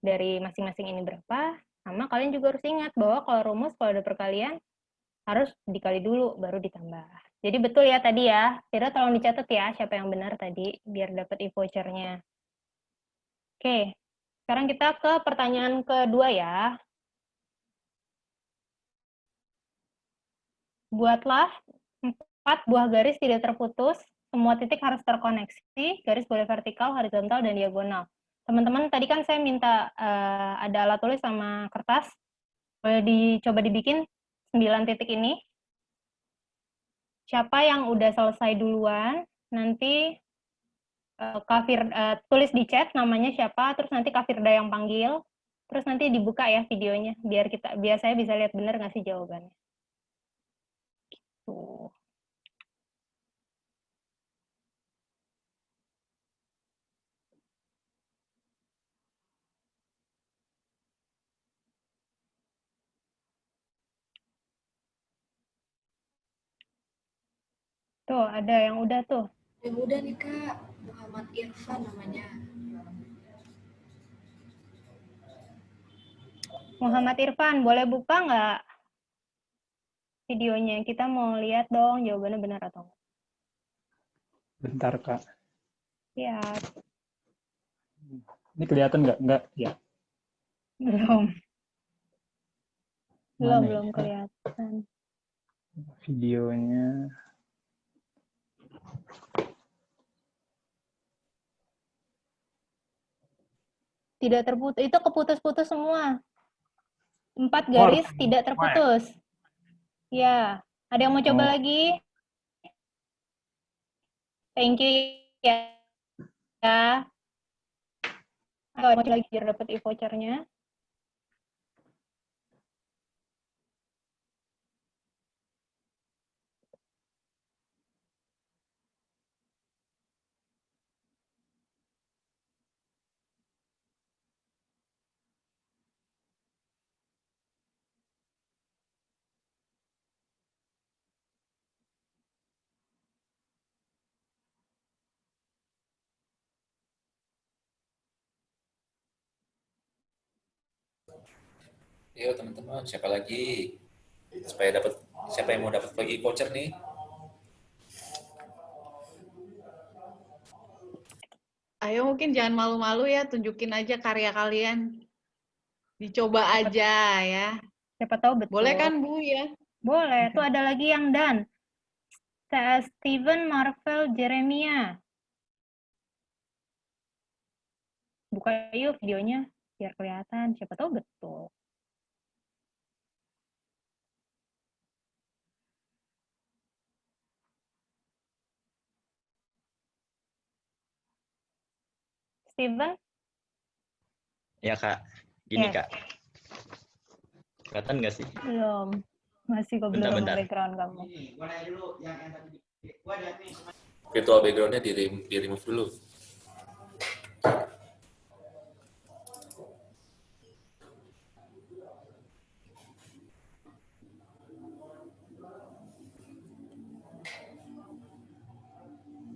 dari masing-masing ini berapa. Sama kalian juga harus ingat bahwa kalau rumus kalau ada perkalian harus dikali dulu baru ditambah. Jadi betul ya tadi ya. Kira tolong dicatat ya siapa yang benar tadi biar dapat e-vouchernya. Oke. Sekarang kita ke pertanyaan kedua ya. Buatlah 4 buah garis tidak terputus, semua titik harus terkoneksi, garis boleh vertikal, horizontal, dan diagonal. Teman-teman, tadi kan saya minta ada alat tulis sama kertas, boleh dicoba dibikin 9 titik ini. Siapa yang udah selesai duluan, nanti tulis di chat namanya siapa, terus nanti Kak Firda yang panggil, terus nanti dibuka ya videonya, biar saya bisa lihat benar nggak sih jawabannya. Tuh. Tuh, ada yang udah tuh. Yang udah nih, Kak. Muhammad Irfan namanya. Muhammad Irfan, boleh buka nggak videonya? Kita mau lihat dong jawabannya benar atau enggak. Bentar, Kak. Ya, Ini kelihatan nggak? Nggak, ya. belum. Mana Belum ya? kelihatan. Videonya. Tidak terputus. Itu keputus-putus semua. 4 garis tidak terputus. Ya, ada yang mau coba lagi? Thank you ya. Kalau mau coba lagi biar dapat e-vouchernya. Yuk teman-teman, siapa lagi? Siapa yang mau dapat lagi voucher nih? Ayo mungkin jangan malu-malu ya, tunjukin aja karya kalian. Dicoba aja ya. Siapa tahu betul. Boleh kan Bu ya? Boleh. Tuh ada lagi yang done. Steven Marvel Jeremia. Buka yuk videonya biar kelihatan. Siapa tahu betul. Steven? Ya Kak, gini Yes. Kak. Kelihatan nggak sih? Belum. Masih kok belum Bentar-bentar. background kamu. Virtual background-nya di remove dulu.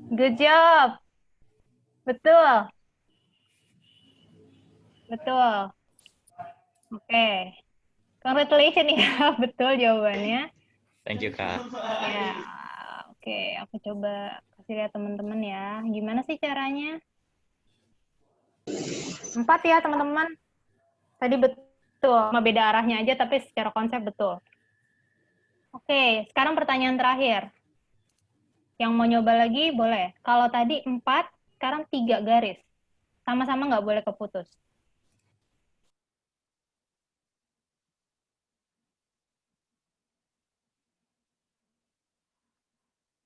Good job. Betul. Betul. Oke. Congratulations ya. Betul jawabannya. Thank you Kak. Ya. Oke, aku coba kasih lihat teman-teman ya. Gimana sih caranya? 4 ya, teman-teman. Tadi betul. Cuma beda arahnya aja, tapi secara konsep betul. Oke, sekarang pertanyaan terakhir. Yang mau nyoba lagi, boleh. Kalau tadi 4, sekarang 3 garis. Sama-sama nggak boleh keputus.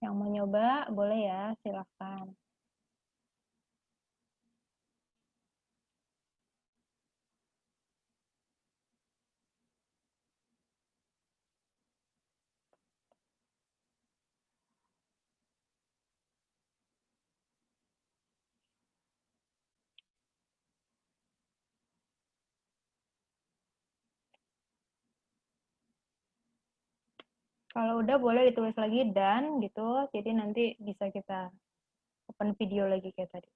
Yang mau nyoba, boleh ya, silahkan. Kalau udah boleh ditulis lagi dan gitu, jadi nanti bisa kita open video lagi kayak tadi.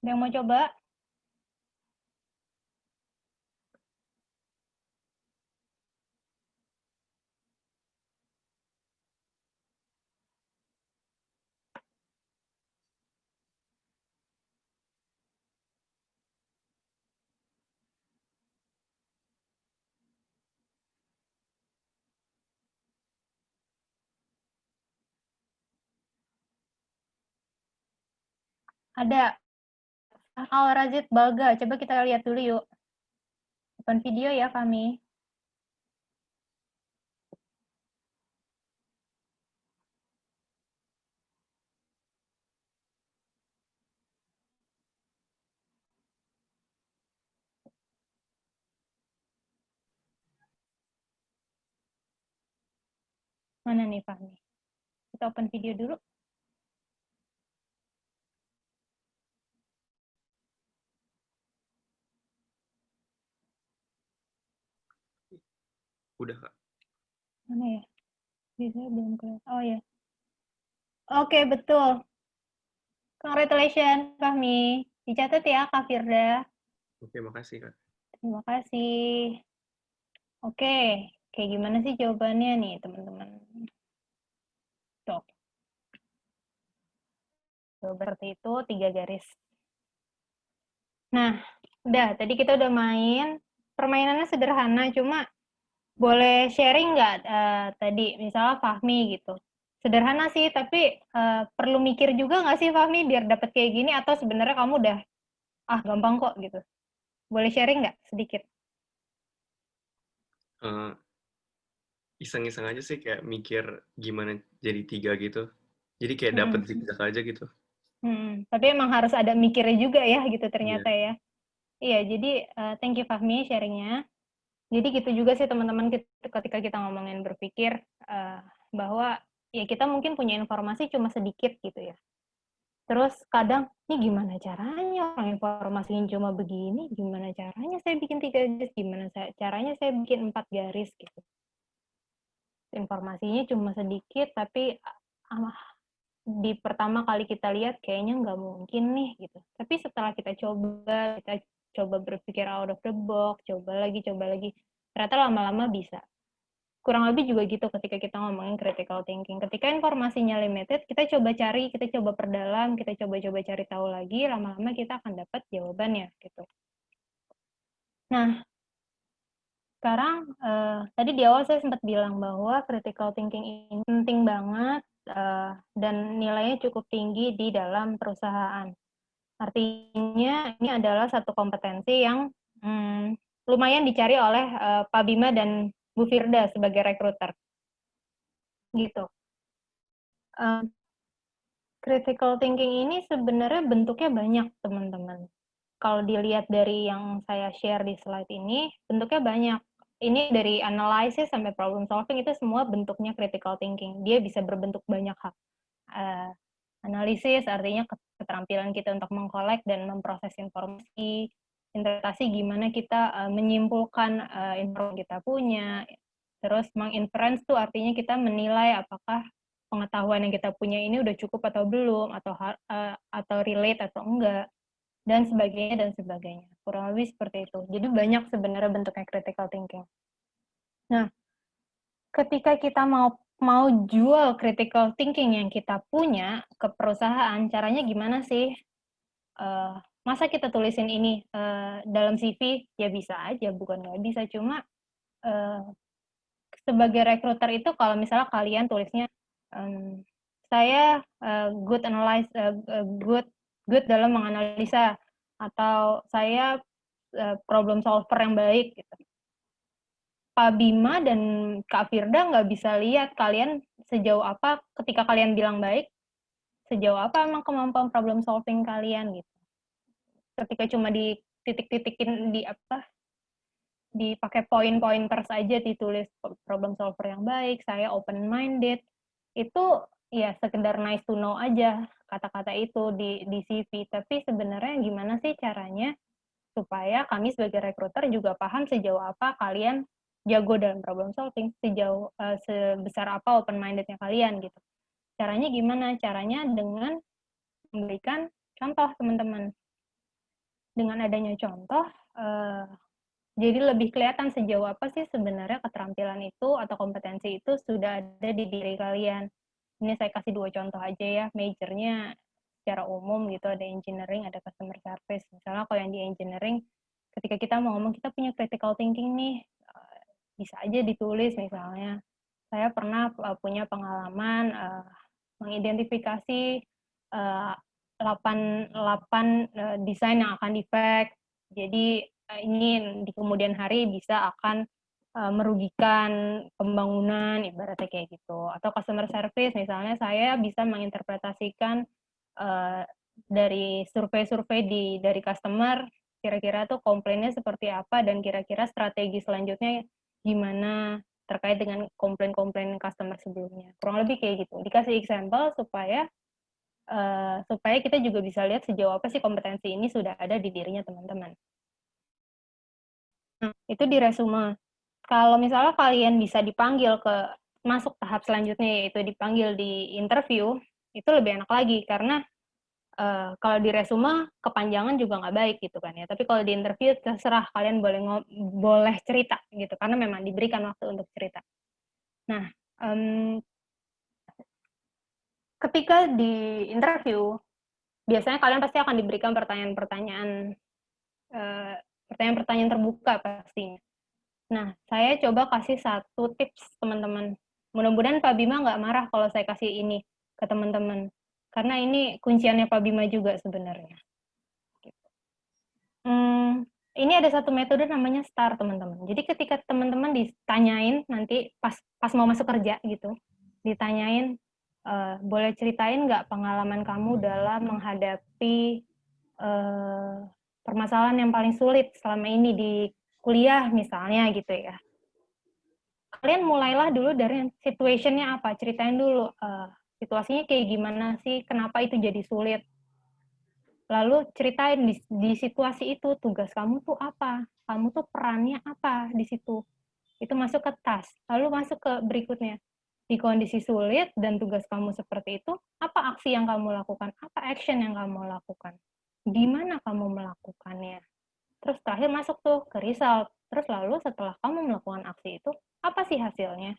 Ada yang mau coba? Ada. Al-Razid Baga, coba kita lihat dulu yuk. Open video ya kami. Mana nih Fahmi? Kita open video dulu. Udah Kak. Mana ya? Bisa belum kelihatan. Oh ya. Oke, betul. Congratulations Fahmi. Dicatat ya Kak Firda. Oke, makasih Kak. Terima kasih. Oke, kayak gimana sih jawabannya nih teman-teman? Tuh. Jawaban seperti itu, 3 garis. Nah, udah. Tadi kita udah main. Permainannya sederhana, cuma boleh sharing nggak tadi, misalnya Fahmi gitu. Sederhana sih, tapi perlu mikir juga nggak sih Fahmi biar dapat kayak gini, atau sebenarnya kamu udah, gampang kok gitu. Boleh sharing nggak sedikit? Iseng-iseng aja sih kayak mikir gimana jadi 3 gitu. Jadi kayak dapet zigzag aja gitu. Tapi emang harus ada mikirnya juga ya gitu ternyata ya. Iya, jadi thank you Fahmi sharingnya. Jadi gitu juga sih teman-teman ketika kita ngomongin berpikir bahwa ya kita mungkin punya informasi cuma sedikit gitu ya. Terus kadang, ini gimana caranya orang informasinya cuma begini, gimana caranya saya bikin 3 garis, gimana caranya saya bikin 4 garis gitu. Informasinya cuma sedikit, tapi di pertama kali kita lihat kayaknya nggak mungkin nih gitu. Tapi setelah kita coba berpikir out of the box, coba lagi, ternyata lama-lama bisa. Kurang lebih juga gitu ketika kita ngomongin critical thinking. Ketika informasinya limited, kita coba cari, kita coba perdalam, kita coba cari tahu lagi, lama-lama kita akan dapat jawabannya gitu. Nah, sekarang tadi di awal saya sempat bilang bahwa critical thinking ini penting banget dan nilainya cukup tinggi di dalam perusahaan. Artinya ini adalah satu kompetensi yang lumayan dicari oleh Pak Bima dan Bu Firda sebagai rekruter. Gitu. Critical thinking ini sebenarnya bentuknya banyak, teman-teman. Kalau dilihat dari yang saya share di slide ini, bentuknya banyak. Ini dari analysis sampai problem solving itu semua bentuknya critical thinking. Dia bisa berbentuk banyak hal. Analisis artinya keterampilan kita untuk mengkolek dan memproses informasi. Interpretasi gimana kita menyimpulkan informasi yang kita punya. Terus menginference tuh artinya kita menilai apakah pengetahuan yang kita punya ini udah cukup atau belum, atau relate atau enggak, dan sebagainya. Kurang lebih seperti itu. Jadi banyak sebenarnya bentuknya critical thinking. Nah, ketika kita mau jual critical thinking yang kita punya ke perusahaan, caranya gimana sih? Masa kita tulisin ini dalam CV? Ya bisa aja, bukan nggak bisa. Cuma sebagai rekruter itu kalau misalnya kalian tulisnya saya good dalam menganalisa, atau saya problem solver yang baik gitu. Pak Bima dan Kak Firda nggak bisa lihat kalian sejauh apa ketika kalian bilang baik, sejauh apa emang kemampuan problem solving kalian gitu. Ketika cuma di titik-titikin dipakai poin-pointer saja ditulis problem solver yang baik, saya open minded, itu ya sekedar nice to know aja kata-kata itu di CV. Tapi sebenarnya gimana sih caranya supaya kami sebagai rekruter juga paham sejauh apa kalian jago dalam problem solving, sebesar apa open mindednya kalian gitu. Caranya gimana? Caranya dengan memberikan contoh, teman-teman. Dengan adanya contoh, jadi lebih kelihatan sejauh apa sih sebenarnya keterampilan itu atau kompetensi itu sudah ada di diri kalian. Ini saya kasih 2 contoh aja ya, majornya secara umum gitu, ada engineering, ada customer service. Misalnya kalau yang di engineering, ketika kita mau ngomong kita punya critical thinking nih, bisa aja ditulis misalnya, saya pernah punya pengalaman mengidentifikasi 8 desain yang akan defect. Jadi ini di kemudian hari bisa akan merugikan pembangunan, ibaratnya kayak gitu. Atau customer service, misalnya saya bisa menginterpretasikan dari survei-survei dari customer, kira-kira tuh komplainnya seperti apa, dan kira-kira strategi selanjutnya gimana terkait dengan komplain-komplain customer sebelumnya. Kurang lebih kayak gitu. Dikasih example supaya kita juga bisa lihat sejauh apa sih kompetensi ini sudah ada di dirinya teman-teman. Nah, itu di resume. Kalau misalnya kalian bisa dipanggil masuk tahap selanjutnya, yaitu dipanggil di interview, itu lebih enak lagi, karena kalau di resume kepanjangan juga nggak baik gitu kan ya. Tapi kalau di interview terserah, kalian boleh cerita gitu, karena memang diberikan waktu untuk cerita. Nah, ketika di interview, biasanya kalian pasti akan diberikan pertanyaan-pertanyaan terbuka pastinya. Nah, saya coba kasih 1 tips teman-teman. Mudah-mudahan Pak Bima nggak marah kalau saya kasih ini ke teman-teman, karena ini kunciannya Pak Bima juga sebenarnya. Ini ada 1 metode namanya STAR, teman-teman. Jadi ketika teman-teman ditanyain nanti pas mau masuk kerja gitu, ditanyain, boleh ceritain nggak pengalaman kamu dalam menghadapi permasalahan yang paling sulit selama ini di kuliah misalnya gitu ya. Kalian mulailah dulu dari situation-nya apa, ceritain dulu situasinya kayak gimana sih, kenapa itu jadi sulit, Lalu ceritain di situasi itu tugas kamu tuh apa, kamu tuh perannya apa di situ. Itu masuk ke task. Lalu masuk ke berikutnya. Di kondisi sulit dan tugas kamu seperti itu, apa aksi yang kamu lakukan? Apa action yang kamu lakukan? Di mana kamu melakukannya? Terus terakhir masuk tuh ke result. Terus lalu setelah kamu melakukan aksi itu, apa sih hasilnya?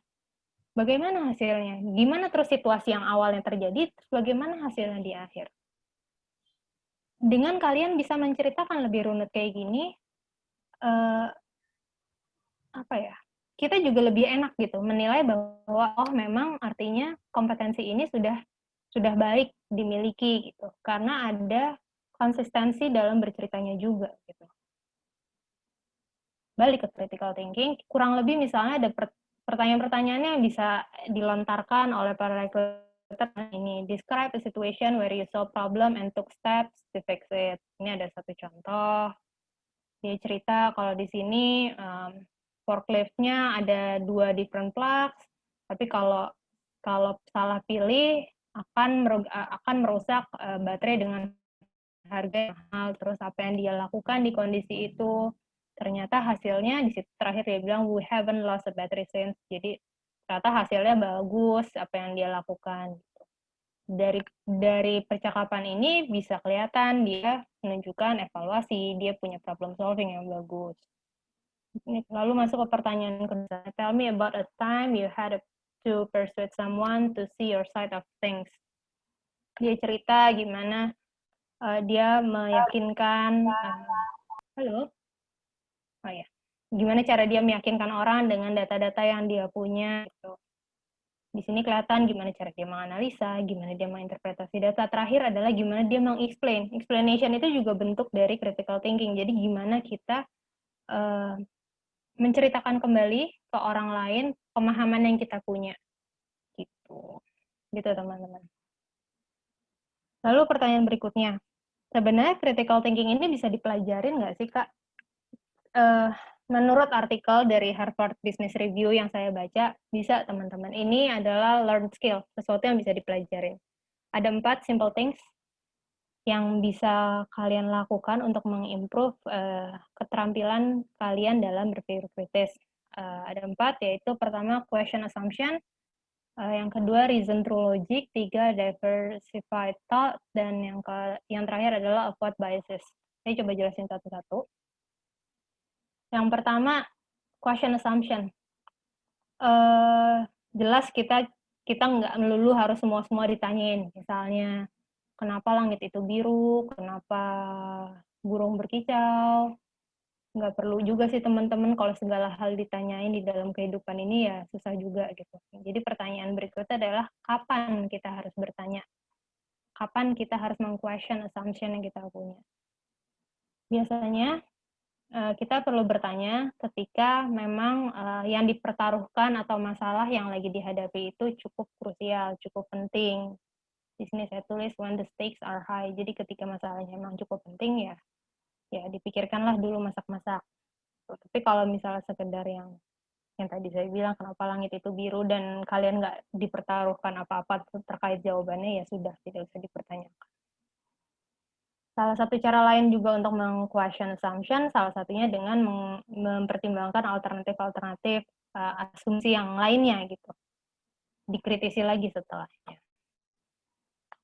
Bagaimana hasilnya? Gimana terus situasi yang awalnya terjadi, terus bagaimana hasilnya di akhir? Dengan kalian bisa menceritakan lebih runut kayak gini, apa ya? Kita juga lebih enak gitu menilai bahwa oh memang artinya kompetensi ini sudah baik dimiliki gitu karena ada konsistensi dalam berceritanya juga gitu. Balik ke critical thinking, kurang lebih misalnya ada pertanyaan-pertanyaannya yang bisa dilontarkan oleh para recruiter ini. Describe a situation where you saw problem and took steps to fix it. Ini ada satu contoh. Dia cerita kalau di sini forklift-nya ada 2 different plugs, tapi kalau salah pilih akan merusak baterai dengan harga yang mahal. Terus apa yang dia lakukan di kondisi itu? Ternyata hasilnya di situ terakhir dia bilang we haven't lost a battery since. Jadi ternyata hasilnya bagus apa yang dia lakukan. Dari percakapan ini bisa kelihatan dia menunjukkan evaluasi, dia punya problem solving yang bagus. Lalu masuk ke pertanyaan kedua. Tell me about a time you had to persuade someone to see your side of things. Dia cerita gimana dia meyakinkan halo? Oh ya. Gimana cara dia meyakinkan orang dengan data-data yang dia punya gitu. Di sini kelihatan gimana cara dia menganalisa, gimana dia menginterpretasi data. Terakhir adalah gimana dia meng-explain. Explanation itu juga bentuk dari critical thinking. Jadi gimana kita menceritakan kembali ke orang lain pemahaman yang kita punya. Gitu teman-teman. Lalu pertanyaan berikutnya. Sebenarnya critical thinking ini bisa dipelajarin nggak sih, Kak? Menurut artikel dari Harvard Business Review yang saya baca, bisa teman-teman. Ini adalah learned skill, sesuatu yang bisa dipelajarin. Ada 4 simple things yang bisa kalian lakukan untuk mengimprove keterampilan kalian dalam berpikir kritis. Ada 4, yaitu pertama question assumption, yang kedua reason through logic, 3 diversified thought, dan yang terakhir adalah avoid biases. Saya coba jelasin satu-satu. Yang pertama, question assumption. Jelas kita nggak melulu harus semua ditanyain. Misalnya, kenapa langit itu biru, kenapa burung berkicau. Nggak perlu juga sih teman-teman kalau segala hal ditanyain di dalam kehidupan ini ya susah juga gitu. Jadi pertanyaan berikutnya adalah kapan kita harus bertanya. Kapan kita harus meng-question assumption yang kita punya. Biasanya kita perlu bertanya ketika memang yang dipertaruhkan atau masalah yang lagi dihadapi itu cukup krusial, cukup penting. Di sini saya tulis when the stakes are high. Jadi ketika masalahnya memang cukup penting ya dipikirkanlah dulu masak-masak. Tapi kalau misalnya sekedar yang tadi saya bilang kenapa langit itu biru dan kalian nggak dipertaruhkan apa-apa terkait jawabannya ya sudah tidak usah dipertanyakan. Salah satu cara lain juga untuk meng-question assumption, salah satunya dengan mempertimbangkan alternatif-alternatif asumsi yang lainnya gitu. Dikritisi lagi setelahnya.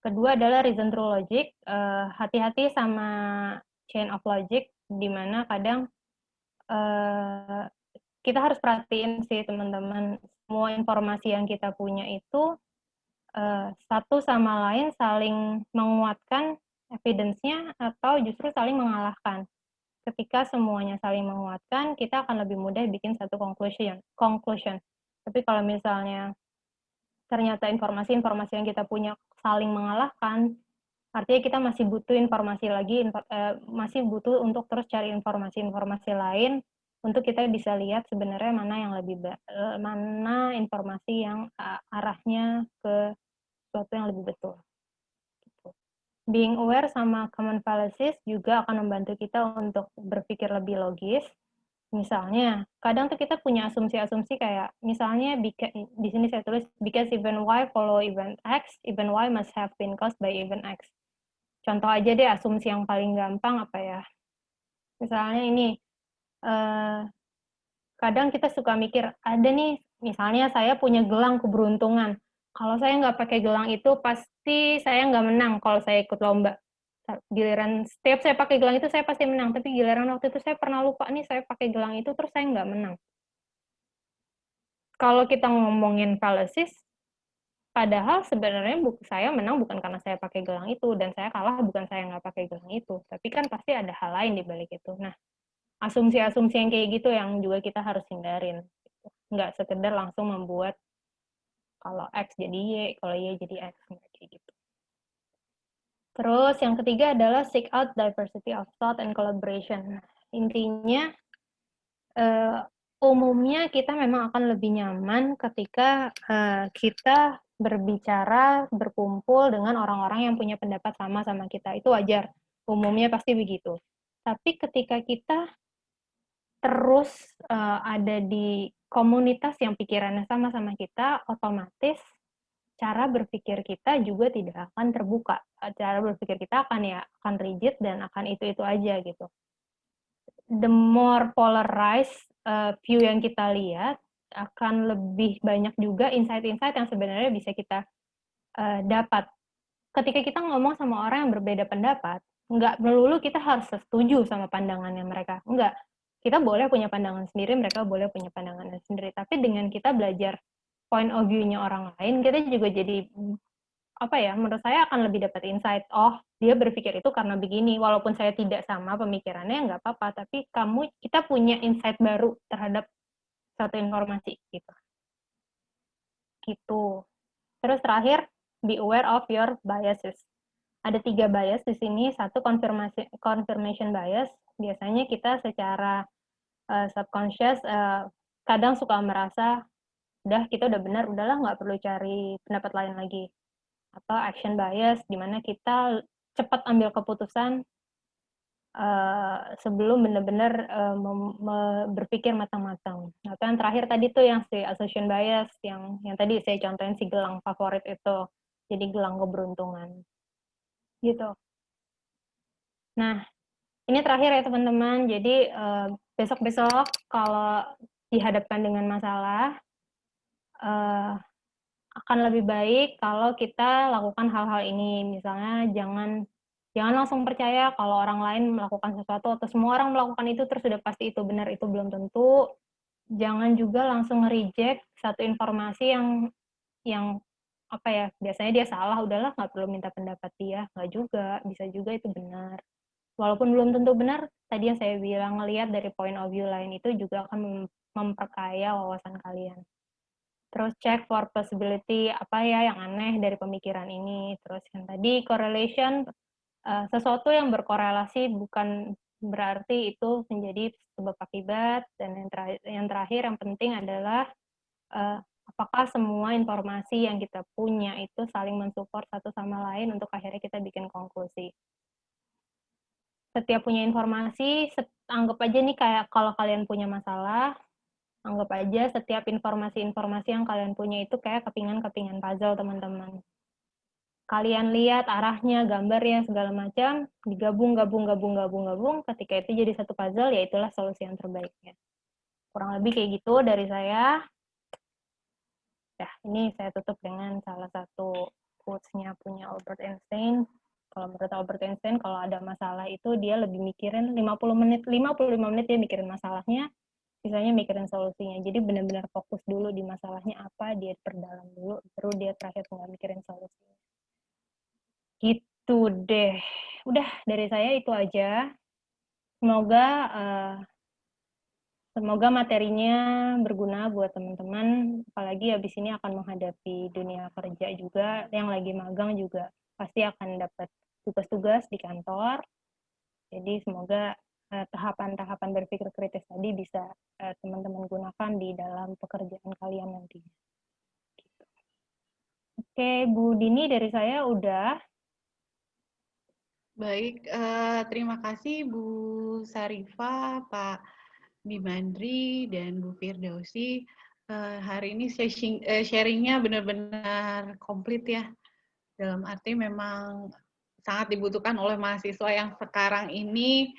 Kedua adalah reason through logic. Hati-hati sama chain of logic, di mana kadang kita harus perhatiin sih teman-teman, semua informasi yang kita punya itu satu sama lain saling menguatkan evidence-nya atau justru saling mengalahkan. Ketika semuanya saling menguatkan, kita akan lebih mudah bikin satu conclusion. Tapi kalau misalnya ternyata informasi-informasi yang kita punya saling mengalahkan, artinya kita masih butuh informasi lagi, masih butuh untuk terus cari informasi-informasi lain untuk kita bisa lihat sebenarnya mana informasi yang arahnya ke sesuatu yang lebih betul. Being aware sama common fallacies juga akan membantu kita untuk berpikir lebih logis. Misalnya, kadang tuh kita punya asumsi-asumsi kayak, misalnya di sini saya tulis because event Y follow event X, event Y must have been caused by event X. contoh aja deh, asumsi yang paling gampang apa ya? Misalnya ini, kadang kita suka mikir, ada nih, misalnya saya punya gelang keberuntungan. Kalau saya nggak pakai gelang itu, pasti saya nggak menang kalau saya ikut lomba. Giliran setiap saya pakai gelang itu, saya pasti menang. Tapi giliran waktu itu saya pernah lupa nih, saya pakai gelang itu, terus saya nggak menang. Kalau kita ngomongin fallacies, padahal sebenarnya saya menang bukan karena saya pakai gelang itu, dan saya kalah bukan saya nggak pakai gelang itu. Tapi kan pasti ada hal lain di balik itu. Nah, asumsi-asumsi yang kayak gitu yang juga kita harus hindarin. Nggak sekedar langsung membuat kalau X jadi Y, kalau Y jadi X, kayak gitu. Terus yang ketiga adalah seek out diversity of thought and collaboration. Nah, intinya umumnya kita memang akan lebih nyaman ketika kita berbicara, berkumpul dengan orang-orang yang punya pendapat sama kita. Itu wajar, umumnya pasti begitu. Tapi ketika kita terus ada di komunitas yang pikirannya sama kita, otomatis cara berpikir kita juga tidak akan terbuka. Cara berpikir kita akan rigid dan akan itu aja gitu. The more polarized view yang kita lihat, akan lebih banyak juga insight-insight yang sebenarnya bisa kita dapat. Ketika kita ngomong sama orang yang berbeda pendapat, nggak melulu kita harus setuju sama pandangannya mereka. Enggak. Kita boleh punya pandangan sendiri, mereka boleh punya pandangan sendiri. Tapi dengan kita belajar point of view-nya orang lain, kita juga jadi, menurut saya akan lebih dapat insight, oh, dia berpikir itu karena begini, walaupun saya tidak sama pemikirannya, nggak apa-apa, tapi kita punya insight baru terhadap satu informasi, gitu. Gitu. Terus terakhir, be aware of your biases. Ada 3 bias di sini. Satu, confirmation bias. Biasanya kita secara subconscious kadang suka merasa, kita udah benar, udahlah nggak perlu cari pendapat lain lagi. Atau action bias, di mana kita cepat ambil keputusan sebelum benar-benar berpikir matang-matang. Atau yang terakhir tadi tuh yang si assumption bias, yang tadi saya contohin si gelang favorit itu, jadi gelang keberuntungan. Gitu. Nah, ini terakhir ya teman-teman, jadi besok-besok kalau dihadapkan dengan masalah, akan lebih baik kalau kita lakukan hal-hal ini. Misalnya jangan langsung percaya kalau orang lain melakukan sesuatu atau semua orang melakukan itu terus sudah pasti itu benar, itu belum tentu. Jangan juga langsung reject satu informasi yang biasanya dia salah, udahlah nggak perlu minta pendapat dia. Nggak juga, bisa juga itu benar. Walaupun belum tentu benar, tadi yang saya bilang, ngelihat dari point of view lain itu juga akan memperkaya wawasan kalian. Terus check for possibility, apa ya yang aneh dari pemikiran ini. Terus yang tadi correlation, sesuatu yang berkorelasi bukan berarti itu menjadi sebab akibat. Dan yang terakhir yang penting adalah apakah semua informasi yang kita punya itu saling mensupport satu sama lain untuk akhirnya kita bikin konklusi. Setiap punya informasi, anggap aja nih kayak kalau kalian punya masalah, anggap aja setiap informasi-informasi yang kalian punya itu kayak kepingan-kepingan puzzle, teman-teman. Kalian lihat arahnya, gambarnya, segala macam, digabung, ketika itu jadi satu puzzle, ya itulah solusi yang terbaiknya. Kurang lebih kayak gitu dari saya. Ya, ini saya tutup dengan salah satu quotes-nya punya Albert Einstein. Kalau menurut Albert Einstein, kalau ada masalah itu dia lebih mikirin 55 menit dia mikirin masalahnya, sisanya mikirin solusinya. Jadi benar-benar fokus dulu di masalahnya apa, dia perdalam dulu, baru dia terakhir nggak mikirin solusinya. Gitu deh. Udah, dari saya itu aja. Semoga materinya berguna buat teman-teman, apalagi habis ini akan menghadapi dunia kerja juga, yang lagi magang juga pasti akan dapat tugas-tugas di kantor. Jadi semoga tahapan-tahapan berpikir kritis tadi bisa teman-teman gunakan di dalam pekerjaan kalian nanti. Gitu. Oke, Bu Dini dari saya udah. Baik, terima kasih Bu Sarifah, Pak Bimandri, dan Bu Firdausi. Hari ini sharingnya benar-benar komplit ya. Dalam arti memang sangat dibutuhkan oleh mahasiswa yang sekarang ini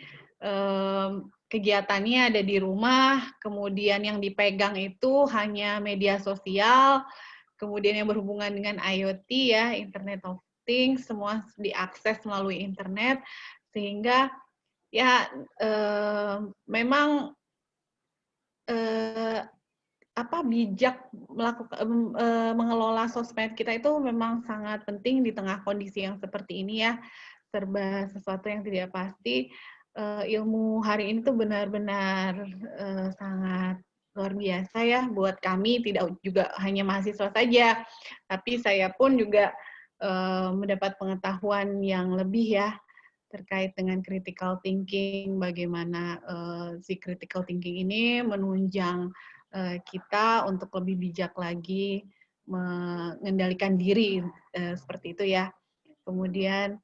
kegiatannya ada di rumah, kemudian yang dipegang itu hanya media sosial, kemudian yang berhubungan dengan IoT ya, Internet of Things, semua diakses melalui internet, sehingga ya memang bijak mengelola sosmed kita itu memang sangat penting di tengah kondisi yang seperti ini ya, serba sesuatu yang tidak pasti. Ilmu hari ini tuh benar-benar sangat luar biasa ya buat kami, tidak juga hanya mahasiswa saja, tapi saya pun juga mendapat pengetahuan yang lebih ya terkait dengan critical thinking, bagaimana si critical thinking ini menunjang kita untuk lebih bijak lagi mengendalikan diri seperti itu ya. Kemudian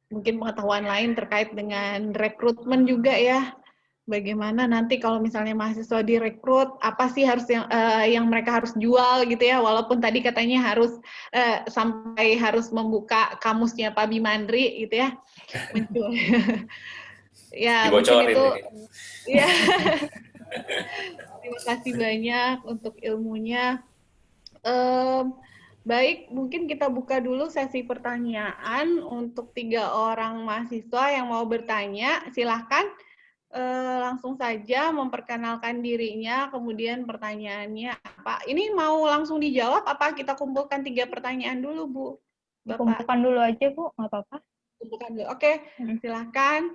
mungkin pengetahuan lain terkait dengan rekrutmen juga ya. Bagaimana nanti kalau misalnya mahasiswa direkrut, apa sih harus yang mereka harus jual gitu ya, walaupun tadi katanya harus sampai harus membuka kamusnya Pak Bimandri gitu ya. Menjual. Ya, mungkin itu ya. Terima kasih banyak untuk ilmunya. Baik, mungkin kita buka dulu sesi pertanyaan untuk 3 orang mahasiswa yang mau bertanya. Silahkan langsung saja memperkenalkan dirinya, kemudian pertanyaannya apa. Ini mau langsung dijawab apa kita kumpulkan 3 pertanyaan dulu, Bu? Bapak. Kumpulkan dulu aja, Bu, nggak apa-apa. Kumpulkan dulu. Oke, silahkan.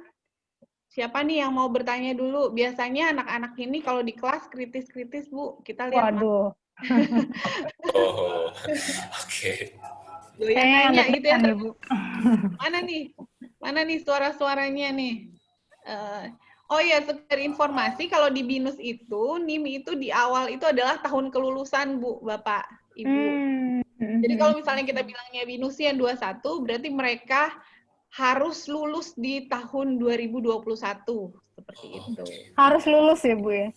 Siapa nih yang mau bertanya dulu? Biasanya anak-anak ini kalau di kelas kritis-kritis, Bu. Kita lihat. Waduh. Oke. Doyan nanya gitu ya. nih, Bu. Mana nih suara-suaranya nih? Oh ya, sekedar informasi, kalau di BINUS itu, NIM itu di awal itu adalah tahun kelulusan, Bu, Bapak, Ibu. Jadi kalau misalnya kita bilangnya BINUSnya 21, berarti mereka harus lulus di tahun 2021, seperti itu. Harus lulus ya, Bu ya?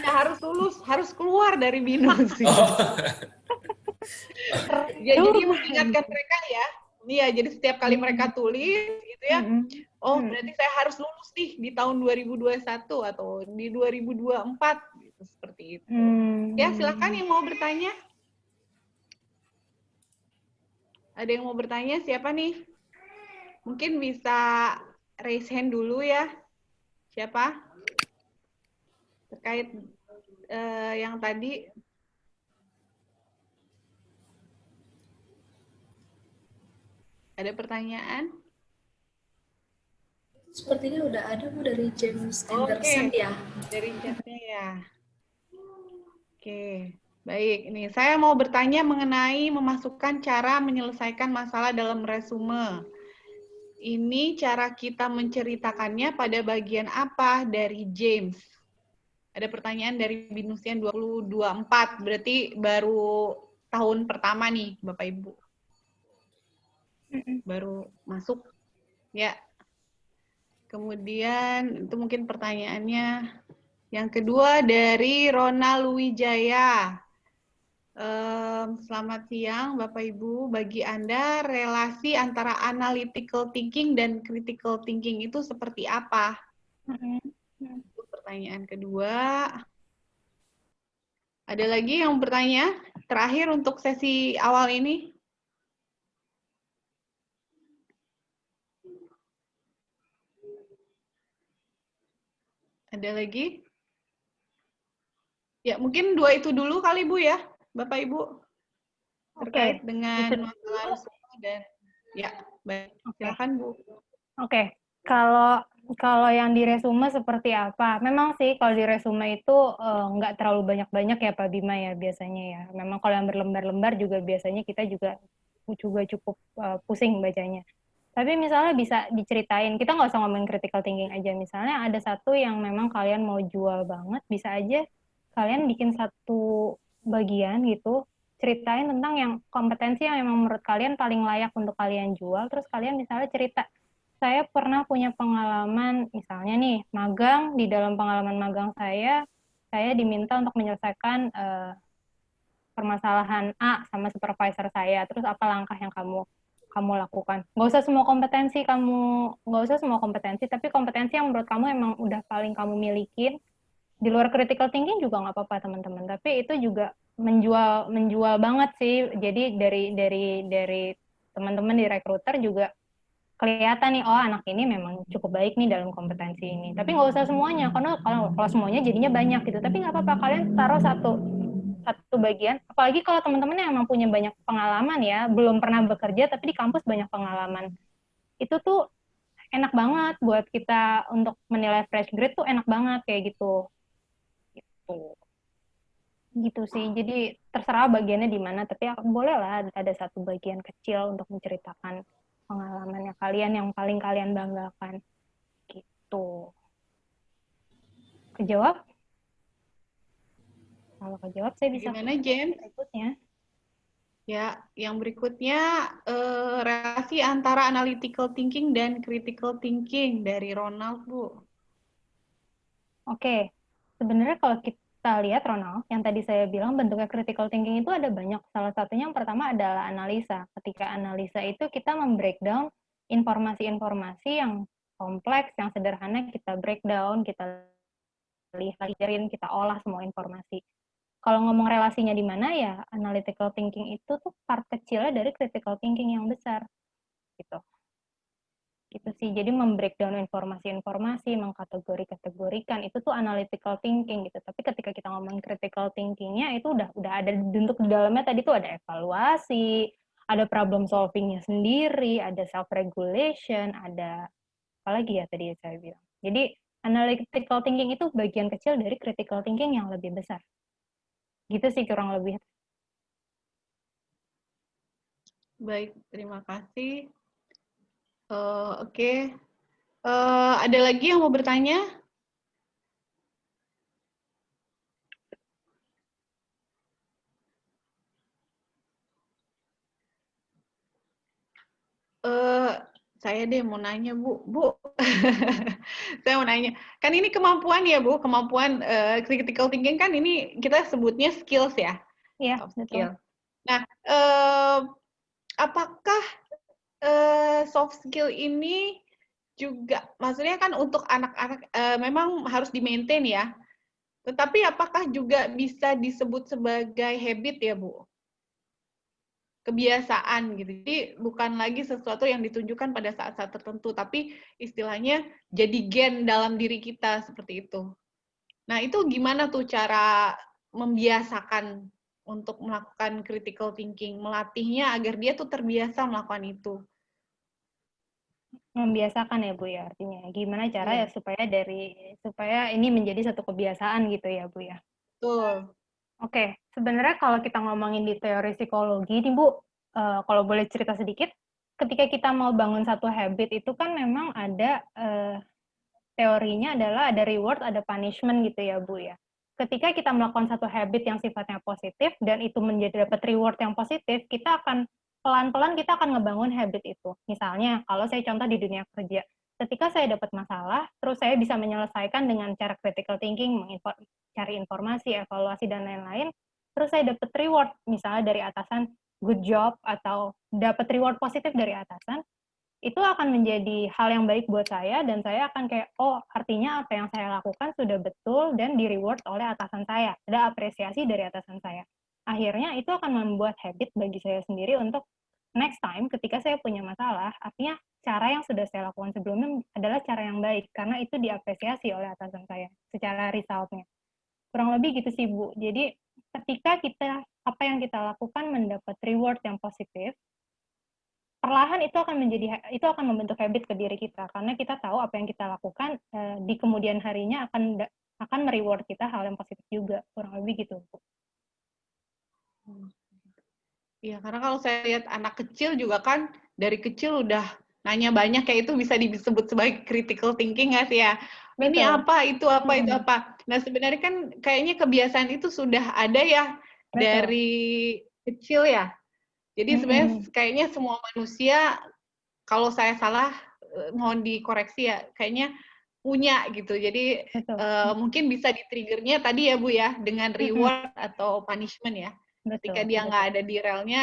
Ya, harus lulus, harus keluar dari BINUS. Ya, jadi mengingatkan mereka ya. Iya, jadi setiap kali mereka tulis gitu ya, oh berarti saya harus lulus nih di tahun 2021 atau di 2024 gitu, seperti itu. Ya, silakan yang mau bertanya. Ada yang mau bertanya? Siapa nih? Mungkin bisa raise hand dulu ya. Siapa? Terkait yang tadi. Ada pertanyaan? Sepertinya udah ada, Bu, dari James Anderson ya. Dari chatnya ya. Oke, baik. Ini saya mau bertanya mengenai memasukkan cara menyelesaikan masalah dalam resume. Ini cara kita menceritakannya pada bagian apa dari James? Ada pertanyaan dari Binusian 2024, berarti baru tahun pertama nih, Bapak Ibu. Baru masuk. Ya. Kemudian itu mungkin pertanyaannya. Yang kedua dari Ronald Wijaya. Selamat siang Bapak Ibu. Bagi Anda relasi antara analytical thinking dan critical thinking itu seperti apa? Itu pertanyaan kedua. Ada lagi yang bertanya? Terakhir untuk sesi awal ini. Ada lagi? Ya, mungkin 2 itu dulu kali, Bu, ya, Bapak Ibu. Terkait dengan masalah resume dan ya, baik. Silakan, Bu. Oke. Kalau yang di resume seperti apa? Memang sih kalau di resume itu nggak terlalu banyak-banyak ya Pak Bima ya biasanya ya. Memang kalau yang berlembar-lembar juga biasanya kita juga cukup pusing bacanya. Tapi misalnya bisa diceritain, kita nggak usah ngomongin critical thinking aja. Misalnya ada satu yang memang kalian mau jual banget, bisa aja kalian bikin satu bagian gitu, ceritain tentang yang kompetensi yang memang menurut kalian paling layak untuk kalian jual, terus kalian misalnya cerita, saya pernah punya pengalaman, misalnya nih, magang, di dalam pengalaman magang saya diminta untuk menyelesaikan permasalahan A sama supervisor saya, terus apa langkah yang kamu kamu lakukan. Nggak usah semua kompetensi, tapi kompetensi yang menurut kamu emang udah paling kamu milikin. Di luar critical thinking juga nggak apa-apa teman-teman, tapi itu juga menjual banget sih. Jadi dari teman-teman di recruiter juga kelihatan nih, oh anak ini memang cukup baik nih dalam kompetensi ini. Tapi nggak usah semuanya, karena kalau semuanya jadinya banyak gitu. Tapi nggak apa-apa, kalian taruh satu bagian. Apalagi kalau teman-teman yang emang punya banyak pengalaman ya, belum pernah bekerja tapi di kampus banyak pengalaman. Itu tuh enak banget buat kita untuk menilai fresh grade tuh enak banget kayak gitu. Gitu sih. Jadi terserah bagiannya di mana, tapi boleh lah ada satu bagian kecil untuk menceritakan pengalamannya kalian yang paling kalian banggakan. Gitu. Kejawab? Kalau kejawab saya bisa Gimana, Jen? berikutnya. Ya, yang berikutnya relasi antara analytical thinking dan critical thinking dari Ronald, Bu. Oke, sebenarnya kalau kita lihat Ronald, yang tadi saya bilang bentuknya critical thinking itu ada banyak. Salah satunya yang pertama adalah analisa. Ketika analisa itu kita membreakdown informasi-informasi yang kompleks, yang sederhana kita breakdown, kita lihat, kita olah semua informasi. Kalau ngomong relasinya di mana ya, analytical thinking itu tuh part kecilnya dari critical thinking yang besar. Gitu. Gitu sih. Jadi membreakdown informasi-informasi, mengkategori-kategorikan itu tuh analytical thinking gitu. Tapi ketika kita ngomong critical thinking-nya itu udah ada bentuk di dalamnya tadi tuh ada evaluasi, ada problem solving-nya sendiri, ada self regulation, ada apa lagi ya tadi saya bilang. Jadi analytical thinking itu bagian kecil dari critical thinking yang lebih besar. Gitu sih kurang lebih. Baik, terima kasih. Oke. Ada lagi yang mau bertanya? Saya deh mau nanya, Bu. Saya mau nanya. Kan ini kemampuan ya, Bu. Kemampuan critical thinking kan ini kita sebutnya skills ya. Iya, Soft betul. skill. Nah, apakah soft skill ini juga, maksudnya kan untuk anak-anak memang harus di-maintain ya. Tetapi apakah juga bisa disebut sebagai habit ya, Bu? Kebiasaan gitu. Jadi bukan lagi sesuatu yang ditunjukkan pada saat-saat tertentu, tapi istilahnya jadi gen dalam diri kita seperti itu. Nah, itu gimana tuh cara membiasakan untuk melakukan critical thinking, melatihnya agar dia tuh terbiasa melakukan itu? Membiasakan ya Bu ya artinya. Gimana cara ya supaya ini menjadi satu kebiasaan gitu ya Bu ya. Betul. Oke, sebenarnya kalau kita ngomongin di teori psikologi nih Bu, kalau boleh cerita sedikit, ketika kita mau bangun satu habit itu kan memang ada teorinya adalah ada reward, ada punishment gitu ya Bu ya. Ketika kita melakukan satu habit yang sifatnya positif dan itu menjadi dapat reward yang positif, kita akan pelan-pelan kita akan ngebangun habit itu. Misalnya, kalau saya contoh di dunia kerja, ketika saya dapat masalah, terus saya bisa menyelesaikan dengan cara critical thinking, cari informasi, evaluasi, dan lain-lain, terus saya dapat reward, misalnya dari atasan, good job, atau dapat reward positif dari atasan, itu akan menjadi hal yang baik buat saya, dan saya akan kayak, oh, artinya apa yang saya lakukan sudah betul dan di-reward oleh atasan saya. Ada apresiasi dari atasan saya. Akhirnya itu akan membuat habit bagi saya sendiri untuk next time ketika saya punya masalah, artinya cara yang sudah saya lakukan sebelumnya adalah cara yang baik, karena itu diapresiasi oleh atasan saya secara result-nya. Kurang lebih gitu sih, Bu. Jadi, ketika apa yang kita lakukan mendapat reward yang positif, perlahan itu akan membentuk habit ke diri kita, karena kita tahu apa yang kita lakukan di kemudian harinya akan mereward kita hal yang positif juga, kurang lebih gitu, Bu. Iya, karena kalau saya lihat anak kecil juga kan dari kecil udah nanya banyak, kayak itu bisa disebut sebagai critical thinking nggak sih ya? Betul. Ini apa, itu apa, itu apa. Nah, sebenarnya kan kayaknya kebiasaan itu sudah ada ya. Betul. Dari kecil ya. Jadi sebenarnya kayaknya semua manusia, kalau saya salah, mohon dikoreksi ya, kayaknya punya gitu. Jadi mungkin bisa di-triggernya tadi ya Bu ya, dengan reward atau punishment ya. Ketika Betul, dia nggak betul. ada di relnya,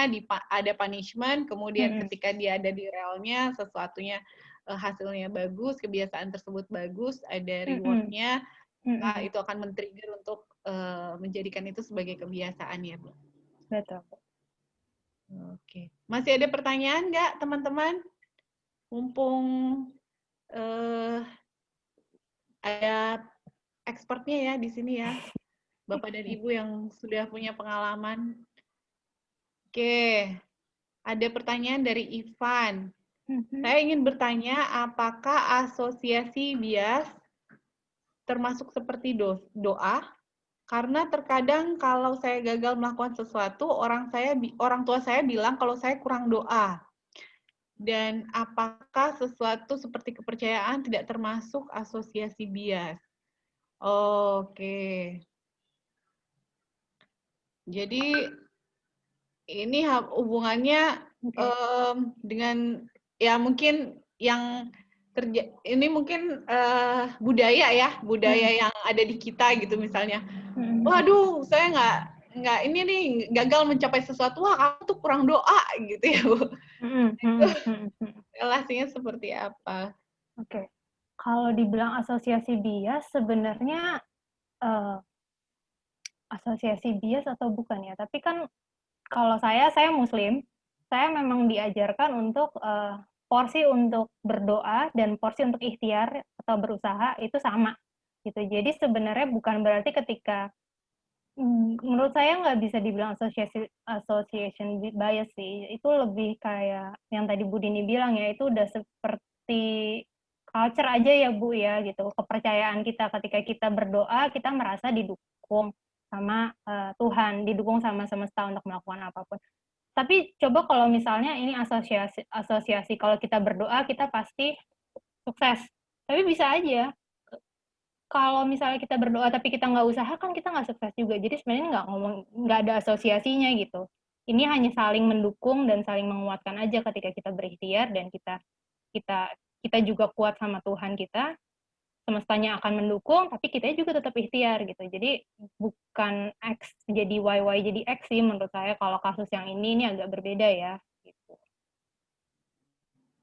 ada punishment, kemudian Mm-mm. ketika dia ada di relnya, sesuatunya hasilnya bagus, kebiasaan tersebut bagus, ada Mm-mm. reward-nya, Mm-mm. itu akan men-trigger untuk menjadikan itu sebagai kebiasaan ya, Bu. Betul. Oke. Masih ada pertanyaan nggak, teman-teman? Mumpung ada expertnya ya di sini ya, Bapak dan Ibu yang sudah punya pengalaman. Oke, ada pertanyaan dari Ivan. Saya ingin bertanya, apakah asosiasi bias termasuk seperti doa? Karena terkadang kalau saya gagal melakukan sesuatu, orang tua saya bilang kalau saya kurang doa. Dan apakah sesuatu seperti kepercayaan tidak termasuk asosiasi bias? Oke. Jadi ini hubungannya dengan ya mungkin yang ini mungkin budaya yang ada di kita gitu misalnya. Waduh, saya nggak ini nih gagal mencapai sesuatu, wah kamu tuh kurang doa gitu ya, Bu. Itu relasinya seperti apa? Oke. Kalau dibilang asosiasi bias, sebenarnya asosiasi bias atau bukan ya? Tapi kan kalau saya Muslim, saya memang diajarkan untuk porsi untuk berdoa dan porsi untuk ikhtiar atau berusaha itu sama gitu. Jadi sebenarnya bukan berarti ketika menurut saya nggak bisa dibilang association bias sih. Itu lebih kayak yang tadi Bu Dini bilang ya, itu udah seperti culture aja ya Bu ya gitu. Kepercayaan kita ketika kita berdoa, kita merasa didukung sama Tuhan, didukung sama semesta untuk melakukan apapun. Tapi coba kalau misalnya ini asosiasi kalau kita berdoa kita pasti sukses. Tapi bisa aja kalau misalnya kita berdoa tapi kita nggak usaha kan kita nggak sukses juga. Jadi sebenarnya nggak ada asosiasinya gitu. Ini hanya saling mendukung dan saling menguatkan aja ketika kita berikhtiar dan kita juga kuat sama Tuhan kita. Semestanya akan mendukung, tapi kita juga tetap ikhtiar gitu. Jadi bukan X jadi Y jadi X sih menurut saya. Kalau kasus yang ini agak berbeda ya.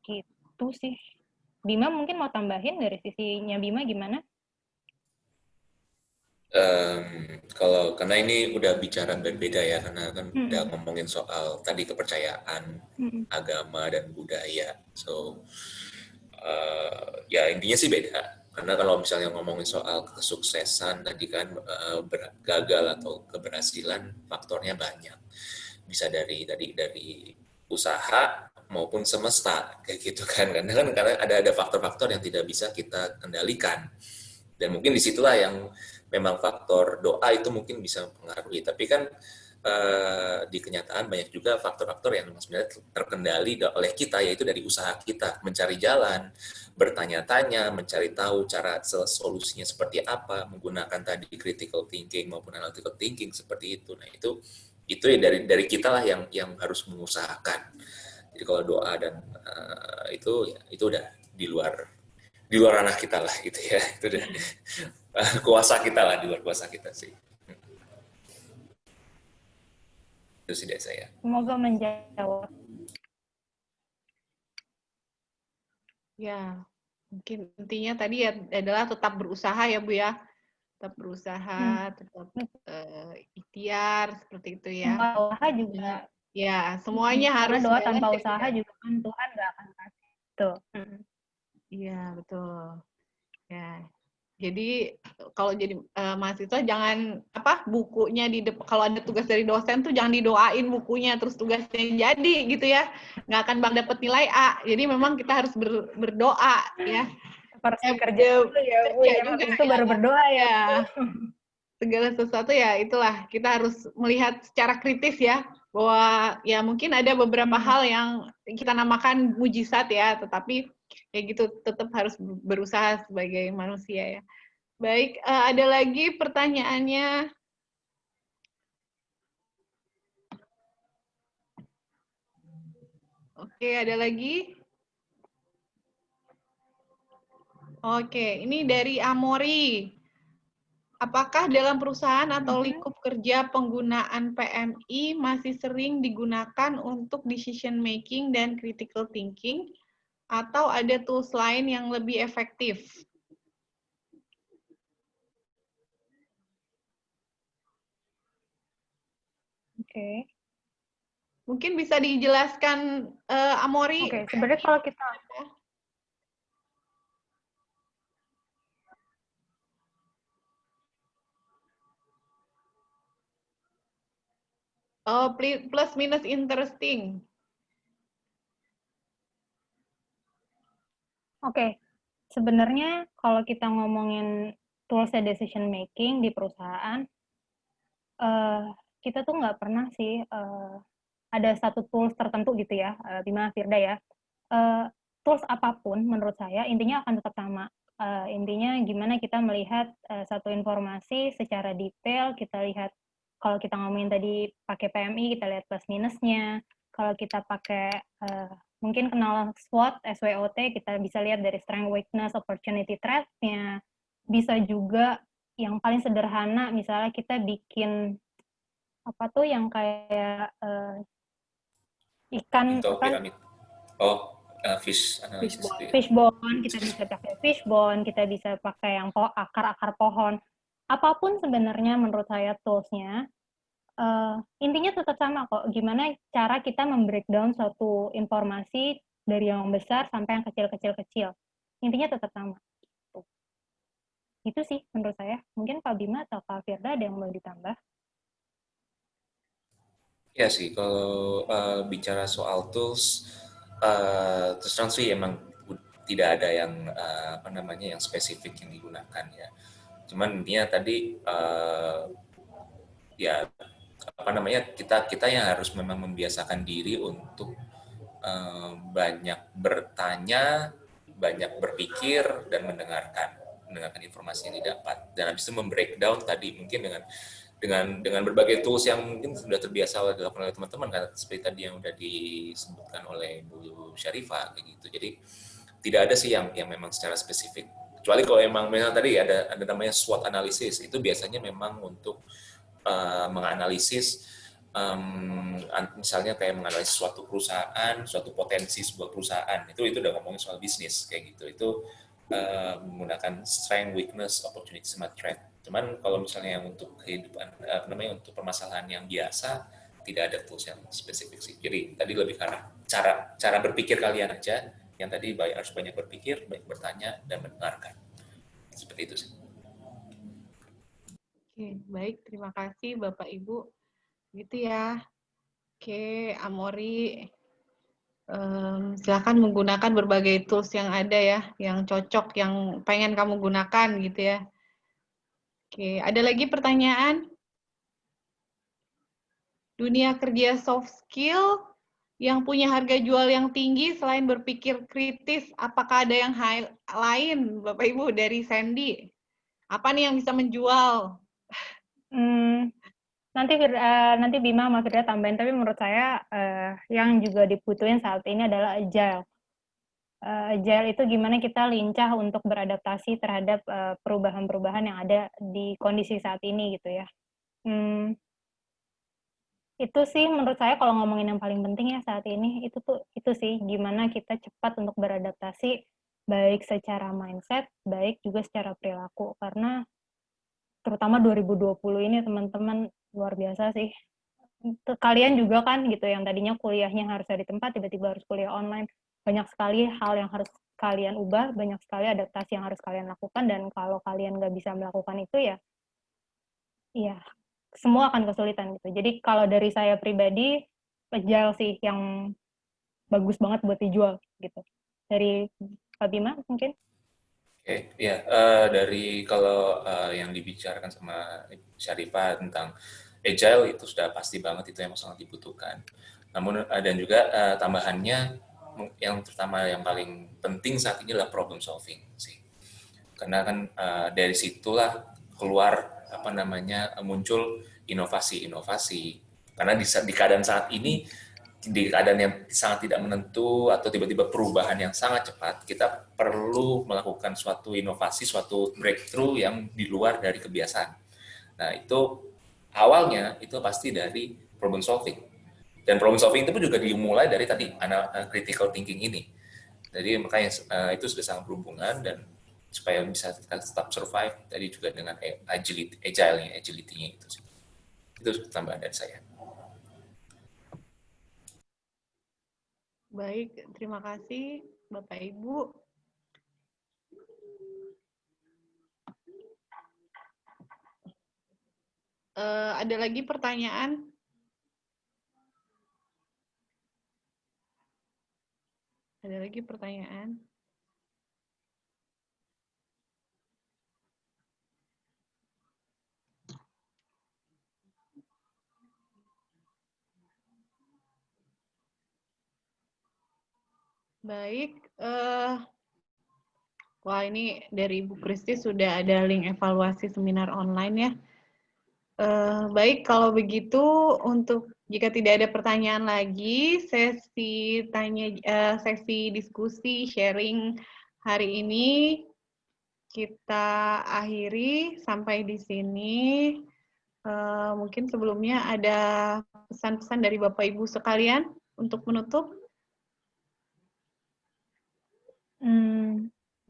Gitu sih. Bima mungkin mau tambahin dari sisinya Bima gimana? Karena ini udah bicara berbeda ya, karena kan udah ngomongin soal tadi kepercayaan, agama dan budaya. So ya intinya sih beda. Karena kalau misalnya ngomongin soal kesuksesan tadi kan gagal atau keberhasilan faktornya banyak. Bisa dari usaha maupun semesta kayak gitu kan. Karena ada faktor-faktor yang tidak bisa kita kendalikan. Dan mungkin disitulah yang memang faktor doa itu mungkin bisa mempengaruhi. Tapi kan di kenyataan banyak juga faktor-faktor yang sebenarnya terkendali oleh kita, yaitu dari usaha kita, mencari jalan, bertanya-tanya, mencari tahu cara solusinya seperti apa, menggunakan tadi critical thinking maupun analytical thinking seperti itu. Nah itu ya dari kita lah yang harus mengusahakan. Jadi kalau doa dan itu udah di luar ranah kita lah gitu ya. Itu udah kuasa kita lah, di luar kuasa kita sih. Itu sih dari saya. Semoga menjawab. Ya, mungkin intinya tadi ya adalah tetap berusaha ya Bu ya. Tetap berusaha, tetap ikhtiar seperti itu ya. Tanpa usaha juga. Ya, semuanya harus doa balance tanpa ya, usaha ya. juga kan Tuhan nggak akan kasih. Tuh. Iya, betul. Ya. Jadi kalau jadi mahasiswa jangan bukunya kalau ada tugas dari dosen tuh jangan didoain bukunya terus tugasnya jadi gitu ya, nggak akan dapat nilai A. Jadi memang kita harus berdoa ya. Harus bekerja dulu ya Bu ya, juga itu baru berdoa ya. Segala sesuatu ya itulah kita harus melihat secara kritis ya, bahwa ya mungkin ada beberapa hal yang kita namakan mujizat ya, tetapi ya gitu tetap harus berusaha sebagai manusia ya. Baik, ada lagi pertanyaannya? Oke, ada lagi? Oke, ini dari Amori. Apakah dalam perusahaan atau lingkup kerja penggunaan PMI masih sering digunakan untuk decision making dan critical thinking, atau ada tools lain yang lebih efektif? Oke. Mungkin bisa dijelaskan Amori. Oke, sebenarnya kalau kita Plus minus interesting. Oke, sebenarnya kalau kita ngomongin tools decision making di perusahaan, kita tuh nggak pernah sih ada satu tools tertentu gitu ya, Bima, Firda ya. Tools apapun menurut saya intinya akan tetap sama. Intinya gimana kita melihat satu informasi secara detail, kita lihat kalau kita ngomongin tadi pakai PMI, kita lihat plus minusnya. Kalau kita pakai mungkin kenal SWOT, SWOT, kita bisa lihat dari strength, weakness, opportunity, threat-nya. Bisa juga yang paling sederhana, misalnya kita bikin apa tuh yang kayak ikan Atau apa piramid. Fish analysis. fishbone, kita bisa pakai fishbone, kita bisa pakai yang akar-akar pohon. Apapun sebenarnya menurut saya tools-nya, intinya tetap sama kok. Gimana cara kita membreakdown suatu informasi dari yang besar sampai yang kecil-kecil-kecil. Intinya tetap sama. Itu sih menurut saya. Mungkin Pak Bima atau Pak Firda ada yang mau ditambah? Ya sih, kalau bicara soal tools, terus terang sih emang tidak ada yang apa namanya yang spesifik yang digunakan ya. Cuman intinya tadi ya apa namanya kita yang harus memang membiasakan diri untuk banyak bertanya, banyak berpikir dan mendengarkan informasi yang didapat. Dan habis itu membreakdown tadi mungkin dengan berbagai tools yang mungkin sudah terbiasa dilakukan oleh teman-teman kan, seperti tadi yang sudah disebutkan oleh Bu Syarifah kayak gitu. Jadi tidak ada sih yang memang secara spesifik. Kecuali kalau memang tadi ada namanya SWOT analysis, itu biasanya memang untuk menganalisis misalnya kayak menganalisis suatu perusahaan, suatu potensi sebuah perusahaan, itu udah ngomongin soal bisnis kayak gitu. Itu menggunakan strength, weakness, opportunity, sama threat. Cuman kalau misalnya yang untuk kehidupan, untuk permasalahan yang biasa, tidak ada tools yang spesifik sih. Jadi tadi lebih karena cara berpikir kalian aja, yang tadi harus banyak berpikir, banyak bertanya, dan mendengarkan. Seperti itu sih. Oke, baik. Terima kasih Bapak Ibu. Gitu ya. Oke, Amori. Silakan menggunakan berbagai tools yang ada ya, yang cocok, yang pengen kamu gunakan gitu ya. Oke, ada lagi pertanyaan? Dunia kerja soft skill yang punya harga jual yang tinggi selain berpikir kritis, apakah ada yang lain, Bapak Ibu, dari Sandy? Apa nih yang bisa menjual? Nanti Bima sama Firda tambahin, tapi menurut saya yang juga dibutuhin saat ini adalah agile. Agile itu gimana kita lincah untuk beradaptasi terhadap perubahan-perubahan yang ada di kondisi saat ini gitu ya. Itu sih menurut saya kalau ngomongin yang paling penting ya saat ini, itu sih gimana kita cepat untuk beradaptasi baik secara mindset, baik juga secara perilaku. Karena terutama 2020 ini teman-teman luar biasa sih. Kalian juga kan gitu yang tadinya kuliahnya harus di tempat, tiba-tiba harus kuliah online. Banyak sekali hal yang harus kalian ubah, banyak sekali adaptasi yang harus kalian lakukan, dan kalau kalian nggak bisa melakukan itu ya semua akan kesulitan gitu. Jadi kalau dari saya pribadi, agile sih yang bagus banget buat dijual gitu. Dari Pak Bima mungkin? Oke, ya dari kalau yang dibicarakan sama Syarifah tentang agile itu sudah pasti banget itu yang sangat dibutuhkan. Namun dan juga tambahannya yang terutama yang paling penting saat ini adalah problem solving sih. Karena kan dari situlah keluar muncul inovasi-inovasi. Karena di keadaan saat ini di keadaan yang sangat tidak menentu atau tiba-tiba perubahan yang sangat cepat, kita perlu melakukan suatu inovasi, suatu breakthrough yang di luar dari kebiasaan. Nah, itu awalnya itu pasti dari problem solving. Dan problem solving itu pun juga dimulai dari tadi critical thinking ini. Jadi makanya itu sudah sangat berhubungan, dan supaya bisa kita tetap survive tadi juga dengan agility-nya itu sih. Itu tambahan dari saya. Baik, terima kasih Bapak Ibu. Ada lagi pertanyaan? Ada lagi pertanyaan? Baik, wah ini dari Ibu Kristi sudah ada link evaluasi seminar online ya. Baik, kalau begitu untuk jika tidak ada pertanyaan lagi, sesi diskusi sharing hari ini kita akhiri sampai di sini. Mungkin sebelumnya ada pesan-pesan dari Bapak Ibu sekalian untuk menutup.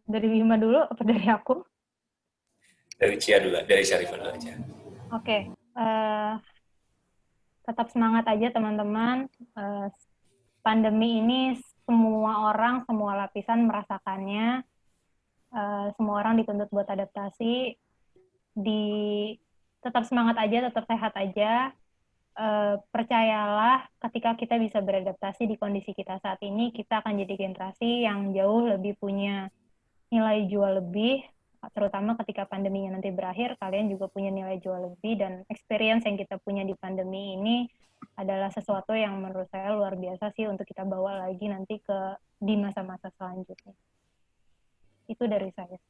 Dari Bima dulu apa dari aku? Dari Cia dulu, dari Syarifah dulu aja. Oke. Tetap semangat aja teman-teman. Pandemi ini semua orang, semua lapisan merasakannya. Semua orang dituntut buat adaptasi. Tetap semangat aja, tetap sehat aja. Percayalah, ketika kita bisa beradaptasi di kondisi kita saat ini, kita akan jadi generasi yang jauh lebih punya nilai jual lebih, terutama ketika pandeminya nanti berakhir, kalian juga punya nilai jual lebih, dan experience yang kita punya di pandemi ini adalah sesuatu yang menurut saya luar biasa sih untuk kita bawa lagi nanti di masa-masa selanjutnya. Itu dari saya.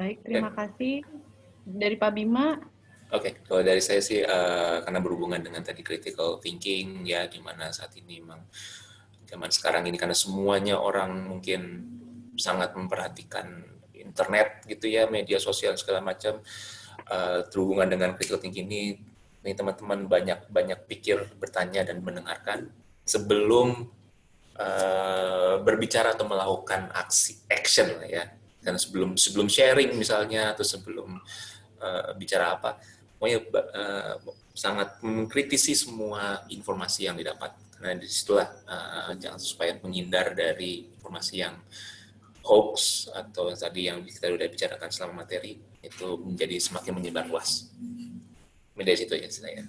Baik, terima kasih. Dari Pak Bima. Oke, kalau dari saya sih karena berhubungan dengan tadi critical thinking ya, di mana saat ini memang zaman sekarang ini karena semuanya orang mungkin sangat memperhatikan internet gitu ya, media sosial segala macam, terhubungan dengan critical thinking ini teman-teman banyak pikir, bertanya dan mendengarkan sebelum berbicara atau melakukan action lah ya. Dan sebelum sharing misalnya atau sebelum bicara apa, pokoknya sangat mengkritisi semua informasi yang didapat, karena disitulah jangan supaya menghindar dari informasi yang hoax atau tadi yang kita sudah bicarakan selama materi itu menjadi semakin menyebar luas. Dari situ ya saya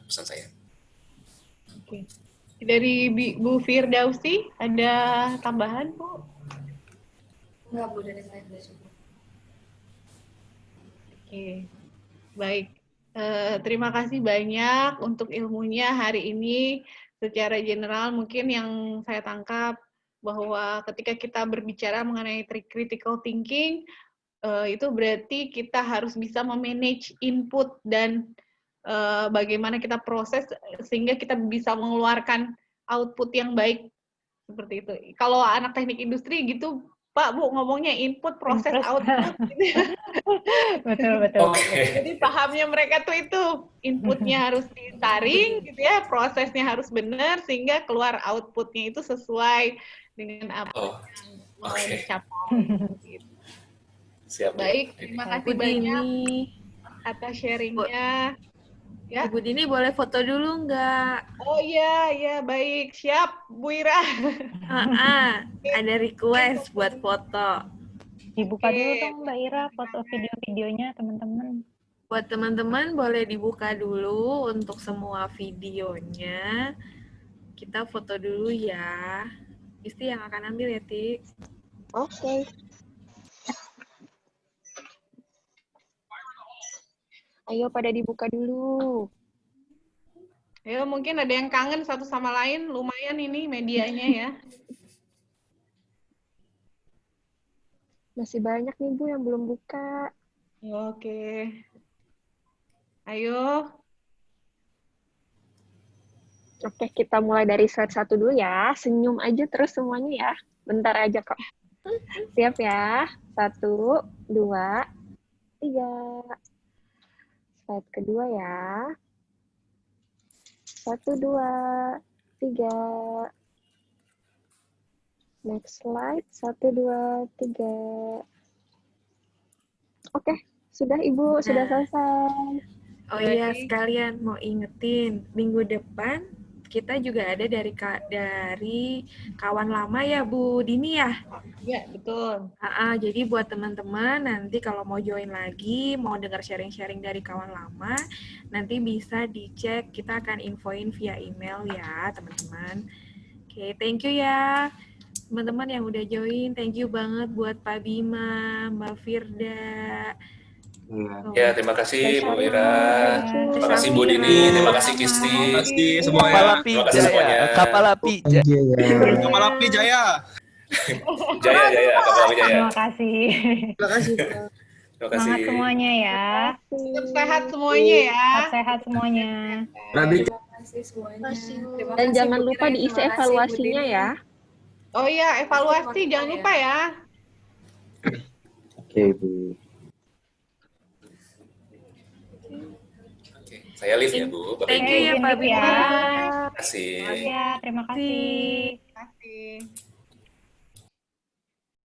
pesan saya. Oke. Dari Bu Firdausi ada tambahan, Bu? Enggak, Bu, dari saya sudah cukup. Oke, baik. Terima kasih banyak untuk ilmunya hari ini. Secara general mungkin yang saya tangkap bahwa ketika kita berbicara mengenai critical thinking, itu berarti kita harus bisa memanage input dan bagaimana kita proses sehingga kita bisa mengeluarkan output yang baik seperti itu. Kalau anak teknik industri gitu, Pak, Bu, ngomongnya input, proses, output. Gitu. Betul. Jadi pahamnya mereka tuh itu inputnya harus disaring, gitu ya, prosesnya harus benar sehingga keluar outputnya itu sesuai dengan apa yang mau dicapai. Gitu. Siap. Baik, terima kasih banyak atas sharingnya. Ya. Ibu Dini boleh foto dulu nggak? Oh iya, baik. Siap, Bu Ira. Ada request buat foto. Dibuka dulu dong Mbak Ira, foto video-videonya teman-teman. Buat teman-teman boleh dibuka dulu untuk semua videonya. Kita foto dulu ya. Isti yang akan ambil ya, Ti. Oke. Ayo pada dibuka dulu. Ayo, mungkin ada yang kangen satu sama lain, lumayan ini medianya ya. Masih banyak nih Bu yang belum buka. Oke. Ayo. Oke, kita mulai dari slide 1 dulu ya. Senyum aja terus semuanya ya. Bentar aja kok. Siap ya? 1, 2, 3. Slide kedua ya. 1, 2, 3. Next slide. 1, 2, 3. Oke, sudah Ibu, sudah selesai. Oh iya, sekalian mau ingetin, minggu depan kita juga ada dari kawan lama ya Bu Dini ya. Iya, betul. Jadi buat teman-teman nanti kalau mau join lagi, mau dengar sharing-sharing dari kawan lama, nanti bisa dicek, kita akan infoin via email ya teman-teman. Oke, thank you ya teman-teman yang udah join, thank you banget buat Pak Bima, Mbak Firda. Ya, terima kasih Bu Ira. Terima kasih Bu Samira. Dini, terima kasih Kisti. Terima kasih Terima semuanya. kasih semuanya. Kapal api Jaya. Kapal api Jaya. Jaya, Kapal Api Jaya. Terima kasih. Terima kasih. Terima kasih. Semangat semuanya ya. Tetap sehat semuanya ya. Tetap sehat semuanya. Terima kasih semuanya. Terima Dan kasih, jangan Bu lupa Ira. diisi Terima kasih, Bu evaluasinya Dini. ya. Oh iya, evaluasi jangan lupa ya. Oke, Bu. Oke, saya live ya Bu. Bapak Thank Ibu. you ya Pak Thank you Bima. ya. Terima kasih. Ya, terima kasih. Terima kasih.